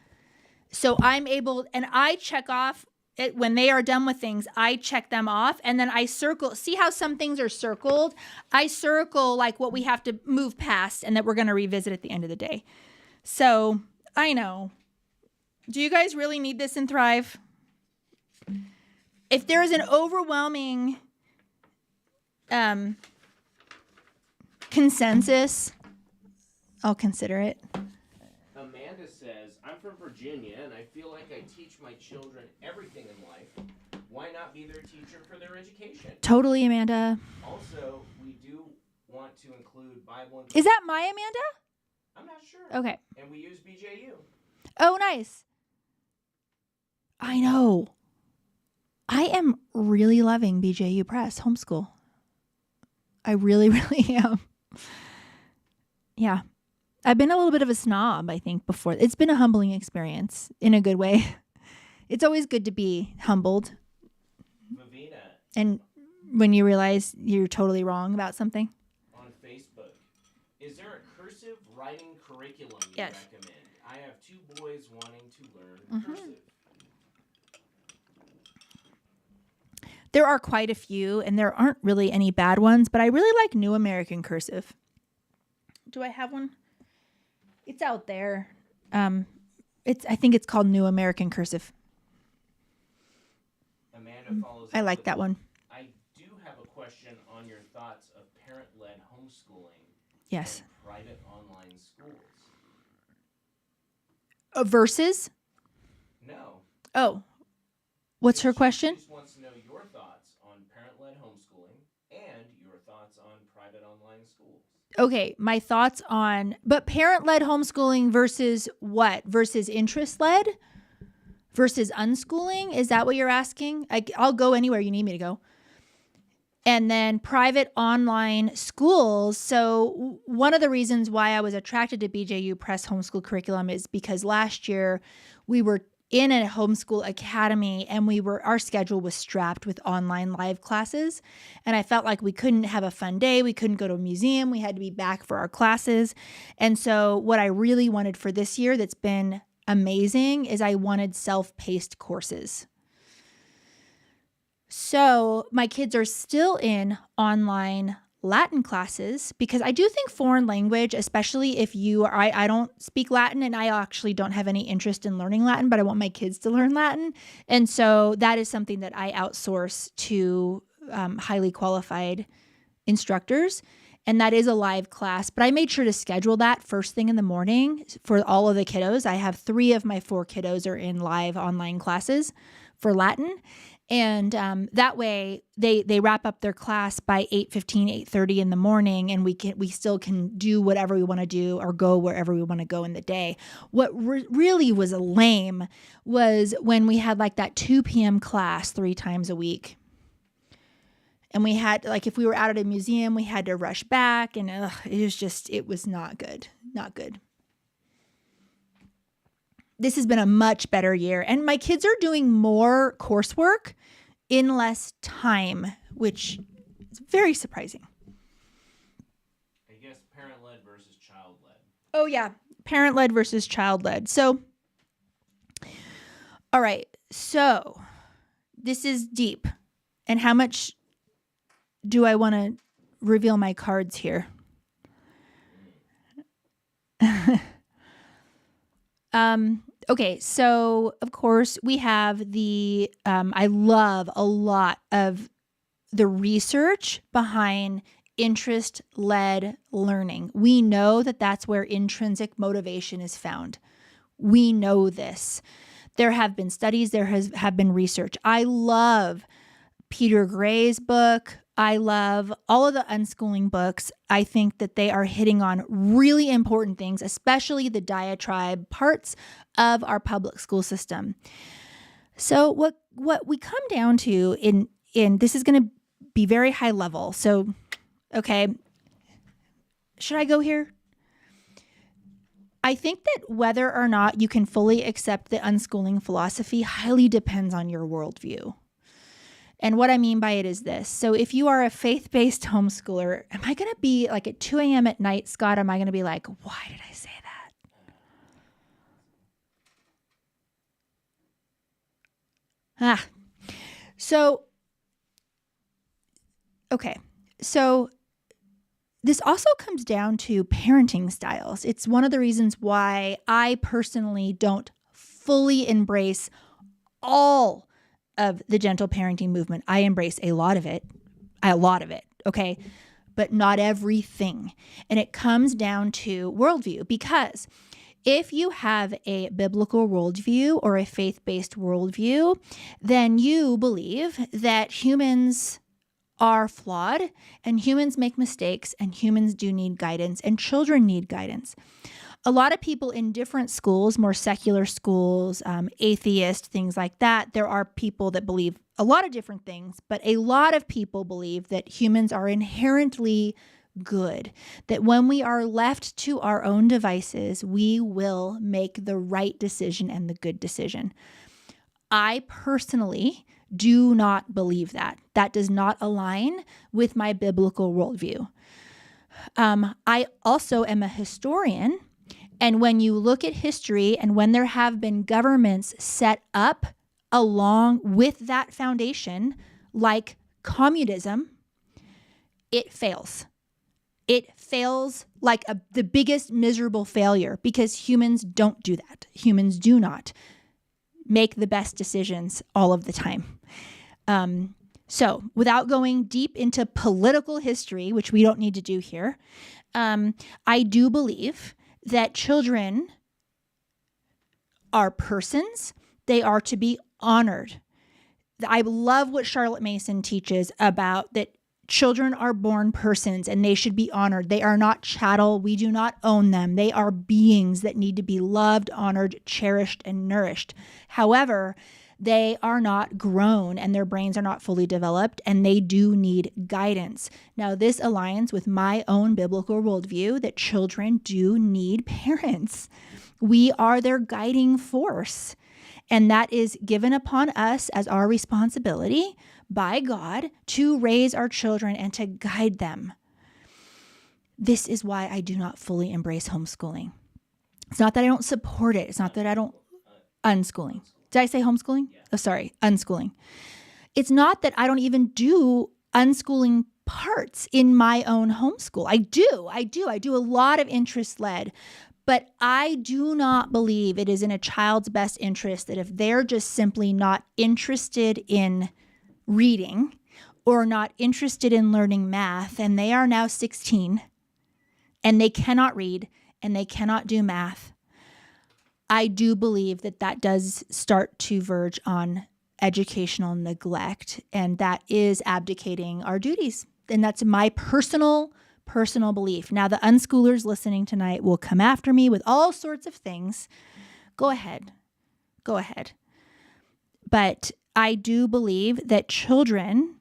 So I'm able, and I check off it when they are done with things. I check them off, and then I circle. See how some things are circled? I circle like what we have to move past and that we're going to revisit at the end of the day. So I know. Do you guys really need this in Thrive? If there is an overwhelming consensus, I'll consider it. Amanda says, I'm from Virginia, and I feel like I teach my children everything in life. Why not be their teacher for their education? Totally, Amanda. Also, we do want to include Bible and... Is that my Amanda? I'm not sure. Okay. And we use BJU. Oh, nice. I know. I am really loving BJU Press Homeschool. I really, really am. Yeah. I've been a little bit of a snob, I think, before. It's been a humbling experience in a good way. It's always good to be humbled. Vavina. And when you realize you're totally wrong about something. On Facebook. Is there a cursive writing curriculum you Yes. recommend? I have 2 boys wanting to learn cursive. There are quite a few, and there aren't really any bad ones, but I really like New American Cursive. Do I have one? It's out there. I think it's called New American Cursive. Amanda follows I up like with, that one. I do have a question on your thoughts of parent-led homeschooling. Yes. And private online schools. Versus? No. Oh. What's her question? She just wants to know your thoughts on parent-led homeschooling and your thoughts on private online schools. Okay, my thoughts on, but parent-led homeschooling versus what? Versus interest-led? Versus unschooling? Is that what you're asking? I'll go anywhere you need me to go. And then private online schools. So one of the reasons why I was attracted to BJU Press Homeschool Curriculum is because last year we were in a homeschool academy, and our schedule was strapped with online live classes. And I felt like we couldn't have a fun day. We couldn't go to a museum. We had to be back for our classes. And so what I really wanted for this year that's been amazing is I wanted self-paced courses. So my kids are still in online Latin classes because I do think foreign language, especially if I don't speak Latin and I actually don't have any interest in learning Latin, but I want my kids to learn Latin. And so that is something that I outsource to highly qualified instructors. And that is a live class, but I made sure to schedule that first thing in the morning for all of the kiddos. I have 3 of my 4 kiddos are in live online classes for Latin. And that way they wrap up their class by 8:15, 8:30 in the morning, and we still can do whatever we want to do or go wherever we want to go in the day. What really was lame was when we had like that 2 p.m. class 3 times a week. And we had, like, if we were out at a museum, we had to rush back, and it was not good. Not good. This has been a much better year. And my kids are doing more coursework in less time, which is very surprising. I guess parent-led versus child-led. Oh, yeah. Parent-led versus child-led. So, all right. So, this is deep. And how much do I want to reveal my cards here? Okay, so of course we have I love a lot of the research behind interest-led learning. We know that that's where intrinsic motivation is found. We know this. There have been studies, have been research. I love Peter Gray's book. I love all of the unschooling books. I think that they are hitting on really important things, especially the diatribe parts of our public school system. So what we come down to in this is going to be very high level. So, okay, should I go here? I think that whether or not you can fully accept the unschooling philosophy highly depends on your worldview. And what I mean by it is this. So if you are a faith-based homeschooler, am I going to be like at 2 a.m. at night, Scott, am I going to be like, why did I say that? So, okay. So this also comes down to parenting styles. It's one of the reasons why I personally don't fully embrace all of the gentle parenting movement. I embrace a lot of it, okay? But not everything. And it comes down to worldview, because if you have a biblical worldview or a faith-based worldview, then you believe that humans are flawed and humans make mistakes and humans do need guidance and children need guidance. A lot of people in different schools, more secular schools, atheist, things like that, there are people that believe a lot of different things, but a lot of people believe that humans are inherently good, that when we are left to our own devices, we will make the right decision and the good decision. I personally do not believe that. That does not align with my biblical worldview. I also am a historian. And when you look at history and when there have been governments set up along with that foundation, like communism, it fails. It fails like the biggest miserable failure because humans don't do that. Humans do not make the best decisions all of the time. So without going deep into political history, which we don't need to do here, I do believe that children are persons. They are to be honored. I love what Charlotte Mason teaches about that children are born persons and they should be honored. They are not chattel. We do not own them. They are beings that need to be loved, honored, cherished, and nourished. However, they are not grown and their brains are not fully developed and they do need guidance. Now, this aligns with my own biblical worldview that children do need parents. We are their guiding force. And that is given upon us as our responsibility by God to raise our children and to guide them. This is why I do not fully embrace homeschooling. It's not that I don't support it. It's not that I don't unschooling. Did I say homeschooling? Yeah. Oh, sorry, unschooling. It's not that I don't even do unschooling parts in my own homeschool. I do a lot of interest-led, but I do not believe it is in a child's best interest that if they're just simply not interested in reading or not interested in learning math, and they are now 16 and they cannot read and they cannot do math, I do believe that that does start to verge on educational neglect, and that is abdicating our duties. And that's my personal belief. Now, the unschoolers listening tonight will come after me with all sorts of things. Go ahead. But I do believe that children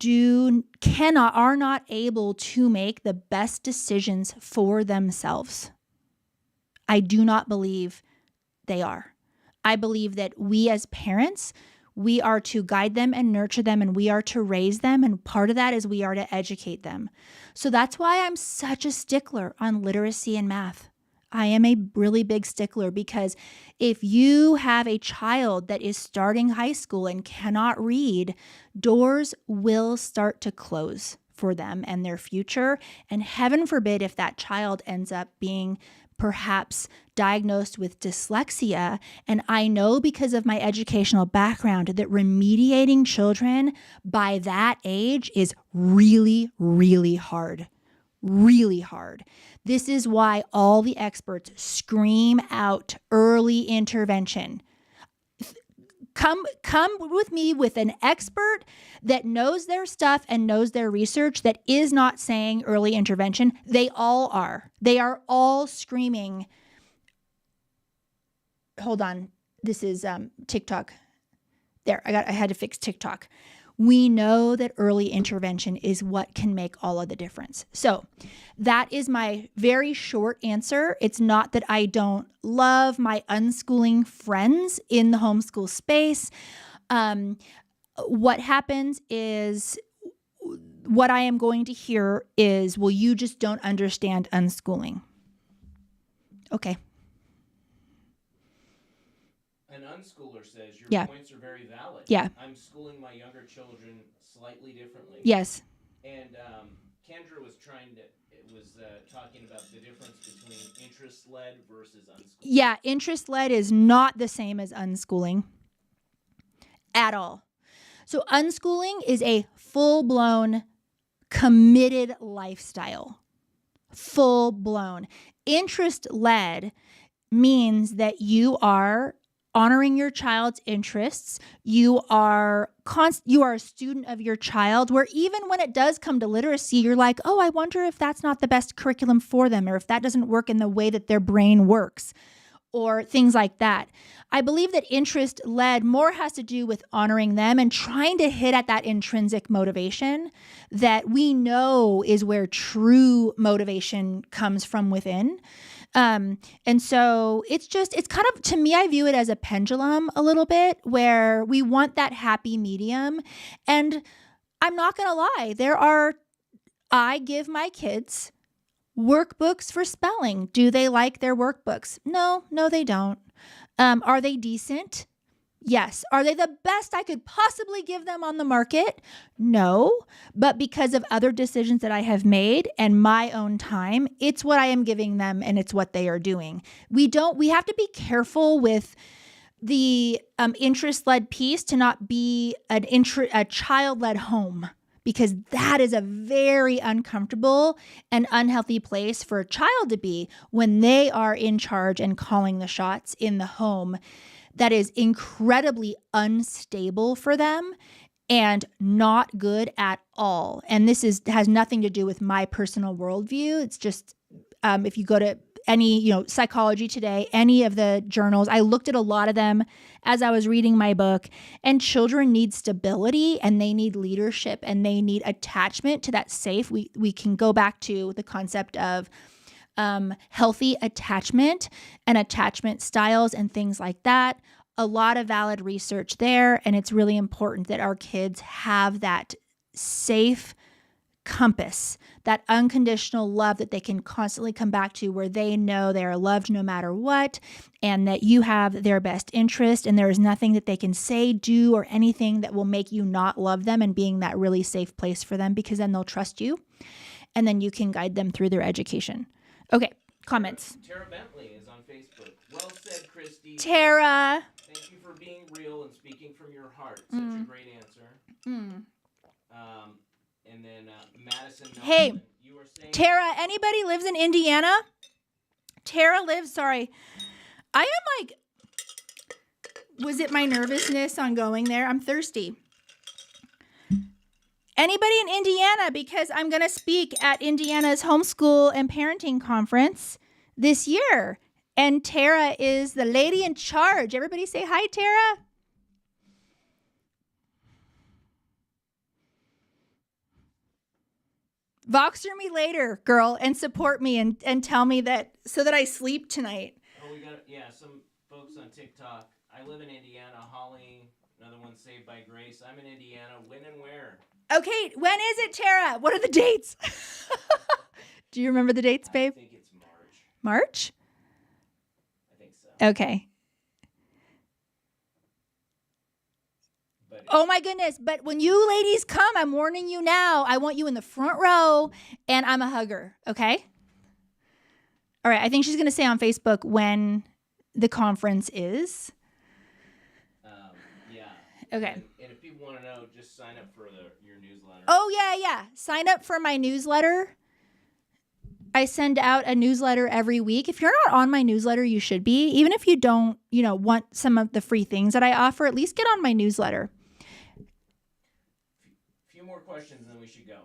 are not able to make the best decisions for themselves. I do not believe they are. I believe that we as parents, we are to guide them and nurture them, and we are to raise them. And part of that is we are to educate them. So that's why I'm such a stickler on literacy and math. I am a really big stickler, because if you have a child that is starting high school and cannot read, doors will start to close for them and their future. And heaven forbid if that child ends up being perhaps diagnosed with dyslexia. And I know because of my educational background that remediating children by that age is really, really hard. Really hard. This is why all the experts scream out early intervention. Come with me with an expert that knows their stuff and knows their research that is not saying early intervention. They all are. They are all screaming. Hold on. This is TikTok. There, I had to fix TikTok. We know that early intervention is what can make all of the difference. So that is my very short answer. It's not that I don't love my unschooling friends in the homeschool space. What happens is, what I am going to hear is, well, you just don't understand unschooling. Okay. An unschooler says Yeah. points are very valid. Yeah. I'm schooling my younger children slightly differently. Yes. And Kendra was talking about the difference between interest-led versus unschooling. Yeah, interest-led is not the same as unschooling at all. So unschooling is a full-blown, committed lifestyle. Full-blown. Interest-led means that you are honoring your child's interests. You are a student of your child, where even when it does come to literacy, you're like, oh, I wonder if that's not the best curriculum for them, or if that doesn't work in the way that their brain works, or things like that. I believe that interest-led more has to do with honoring them and trying to hit at that intrinsic motivation that we know is where true motivation comes from within. And so it's kind of, to me, I view it as a pendulum a little bit, where we want that happy medium. And I'm not going to lie, I give my kids workbooks for spelling. Do they like their workbooks? No, they don't. Are they decent? Yes. Are they the best I could possibly give them on the market? No. But because of other decisions that I have made and my own time, it's what I am giving them, and it's what they are doing. We have to be careful with the interest-led piece to not be a child-led home, because that is a very uncomfortable and unhealthy place for a child to be when they are in charge and calling the shots in the home. That is incredibly unstable for them and not good at all. And this has nothing to do with my personal worldview. It's just, if you go to any, Psychology Today, any of the journals, I looked at a lot of them as I was reading my book, and children need stability, and they need leadership, and they need attachment to that safe. We can go back to the concept of healthy attachment and attachment styles and things like that. A lot of valid research there. And it's really important that our kids have that safe compass, that unconditional love that they can constantly come back to, where they know they are loved no matter what, and that you have their best interest, and there is nothing that they can say, do, or anything that will make you not love them, and being that really safe place for them, because then they'll trust you, and then you can guide them through their education. Okay, comments. Tara Bentley is on Facebook. Well said, Christy. Tara. Thank you for being real and speaking from your heart. Such a great answer. And then Madison Nelson, hey, you were saying... Tara, anybody lives in Indiana? Tara lives, sorry. I am like, was it my nervousness on going there? I'm thirsty. Anybody in Indiana? Because I'm going to speak at Indiana's Homeschool and Parenting Conference this year. And Tara is the lady in charge. Everybody say hi, Tara. Voxer me later, girl, and support me and tell me that so that I sleep tonight. Oh, we got some folks on TikTok. I live in Indiana. Holly, another one, Saved by Grace. I'm in Indiana. When and where? Okay, when is it, Tara? What are the dates? Do you remember the dates, babe? I think it's March. March? I think so. Okay. Oh my goodness. But when you ladies come, I'm warning you now, I want you in the front row, and I'm a hugger. Okay? All right. I think she's going to say on Facebook when the conference is. Yeah. Okay. And if people want to know, just sign up for your newsletter. Oh, yeah. Sign up for my newsletter. I send out a newsletter every week. If you're not on my newsletter, you should be. Even if you don't, want some of the free things that I offer, at least get on my newsletter. More questions, and then we should go.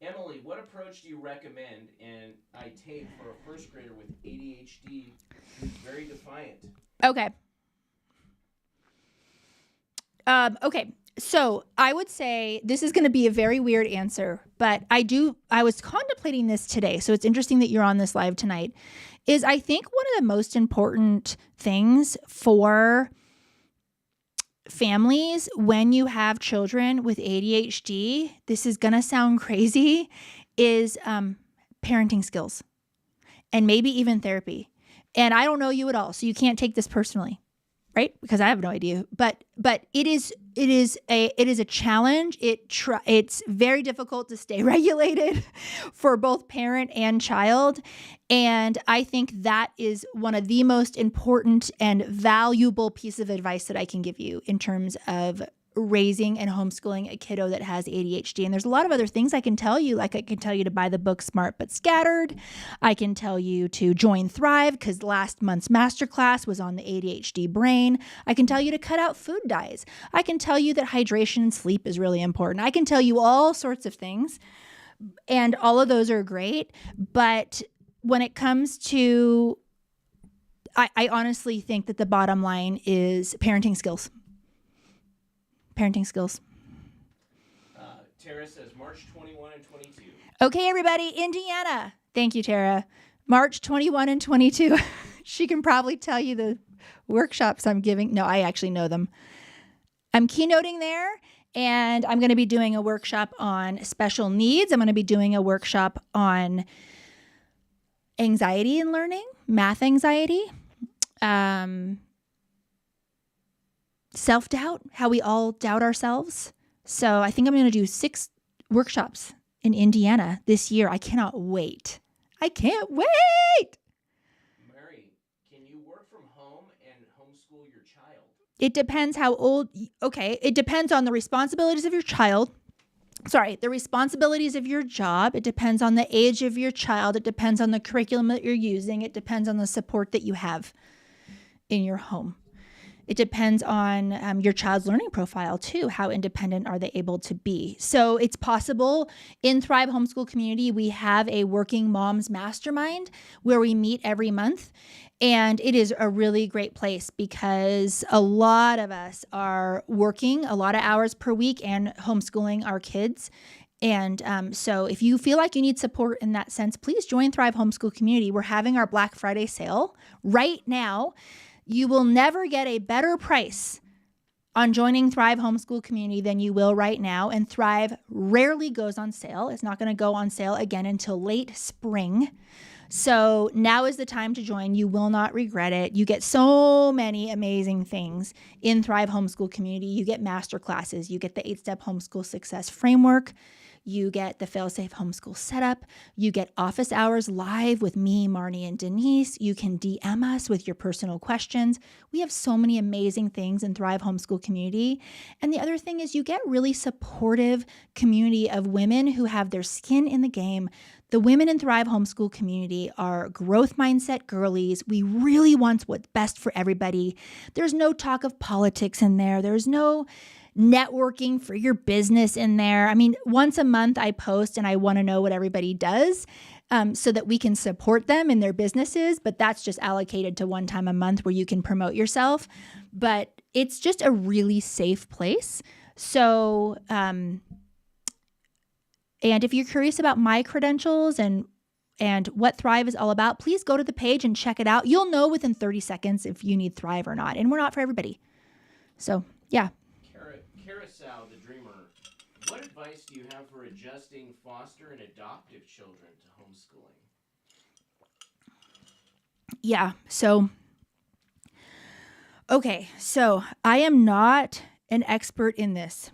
Emily, what approach do you recommend and I take for a first grader with ADHD who's very defiant? Okay. Okay. So I would say this is going to be a very weird answer, but I was contemplating this today. So it's interesting that you're on this live tonight. Is I think one of the most important things for families when you have children with ADHD, this is going to sound crazy, is parenting skills and maybe even therapy. And I don't know you at all, so you can't take this personally, right? Because I have no idea. But it is a challenge. It's very difficult to stay regulated for both parent and child. And I think that is one of the most important and valuable piece of advice that I can give you in terms of raising and homeschooling a kiddo that has ADHD. And there's a lot of other things I can tell you, like I can tell you to buy the book Smart But Scattered. I can tell you to join Thrive because last month's masterclass was on the ADHD brain. I can tell you to cut out food dyes. I can tell you that hydration and sleep is really important. I can tell you all sorts of things, and all of those are great. But when it comes to, I honestly think that the bottom line is parenting skills. Parenting skills. Tara says March 21 and 22. Okay, everybody, Indiana. Thank you, Tara. March 21 and 22. She can probably tell you the workshops I'm giving. No, I actually know them. I'm keynoting there, and I'm going to be doing a workshop on special needs. I'm going to be doing a workshop on anxiety in learning, math anxiety, self-doubt, how we all doubt ourselves. So I think I'm going to do 6 workshops in Indiana this year. I cannot wait. I can't wait. Mary, can you work from home and homeschool your child? It depends how old. Okay. It depends on the responsibilities of your child. The responsibilities of your job. It depends on the age of your child. It depends on the curriculum that you're using. It depends on the support that you have in your home. It depends on your child's learning profile too. How independent are they able to be? So it's possible in Thrive Homeschool Community, we have a working moms mastermind where we meet every month. And it is a really great place because a lot of us are working a lot of hours per week and homeschooling our kids. And so if you feel like you need support in that sense, please join Thrive Homeschool Community. We're having our Black Friday sale right now. You will never get a better price on joining Thrive Homeschool Community than you will right now. And Thrive rarely goes on sale. It's not going to go on sale again until late spring. So now is the time to join. You will not regret it. You get so many amazing things in Thrive Homeschool Community. You get master classes. You get the 8-step homeschool success framework. You get the fail-safe homeschool setup. You get office hours live with me, Marnie, and Denise. You can DM us with your personal questions. We have so many amazing things in Thrive Homeschool Community. And the other thing is you get really supportive community of women who have their skin in the game. The women in Thrive Homeschool Community are growth mindset girlies. We really want what's best for everybody. There's no talk of politics in there. There's no networking for your business in there. I mean, once a month I post and I want to know what everybody does so that we can support them in their businesses. But that's just allocated to one time a month where you can promote yourself. But it's just a really safe place. So, and if you're curious about my credentials and what Thrive is all about, please go to the page and check it out. You'll know within 30 seconds if you need Thrive or not. And we're not for everybody. So, yeah. Carousel, the dreamer, what advice do you have for adjusting foster and adoptive children to homeschooling? Yeah. So, okay. So I am not an expert in this.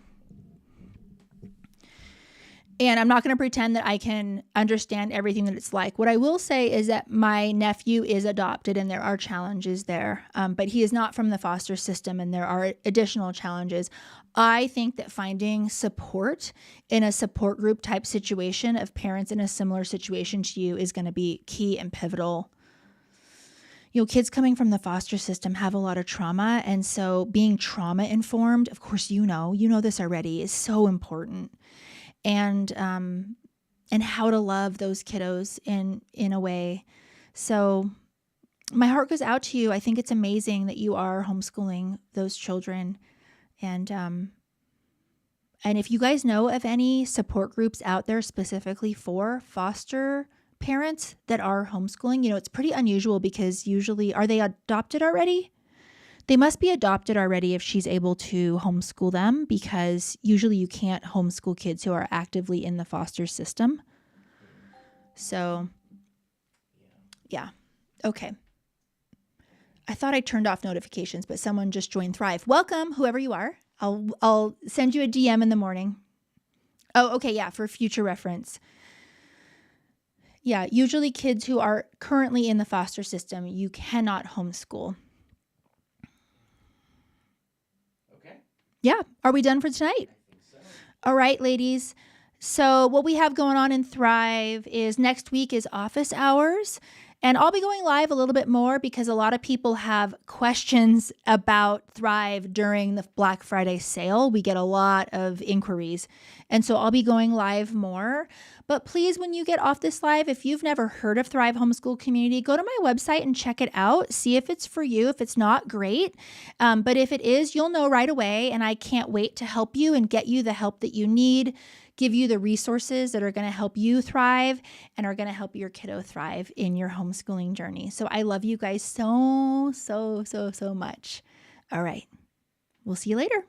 And I'm not going to pretend that I can understand everything that it's like. What I will say is that my nephew is adopted and there are challenges there, but he is not from the foster system and there are additional challenges. I think that finding support in a support group type situation of parents in a similar situation to you is going to be key and pivotal. You know, kids coming from the foster system have a lot of trauma. And so being trauma informed, of course, you know this already, is so important. And how to love those kiddos in a way. So my heart goes out to you. I think it's amazing that you are homeschooling those children. And if you guys know of any support groups out there specifically for foster parents that are homeschooling, it's pretty unusual because usually, are they adopted already? They must be adopted already if she's able to homeschool them, because usually you can't homeschool kids who are actively in the foster system. So, yeah. Okay. I thought I turned off notifications, but someone just joined Thrive. Welcome, whoever you are. I'll send you a DM in the morning. Oh, okay. Yeah. For future reference. Yeah. Usually kids who are currently in the foster system, you cannot homeschool. Yeah. Are we done for tonight? I think so. All right, ladies. So what we have going on in Thrive is next week is office hours. And I'll be going live a little bit more because a lot of people have questions about Thrive during the Black Friday sale. We get a lot of inquiries. And so I'll be going live more. But please, when you get off this live, if you've never heard of Thrive Homeschool Community, go to my website and check it out. See if it's for you. If it's not, great. But if it is, you'll know right away. And I can't wait to help you and get you the help that you need, give you the resources that are going to help you thrive and are going to help your kiddo thrive in your homeschooling journey. So I love you guys so much. All right. We'll see you later.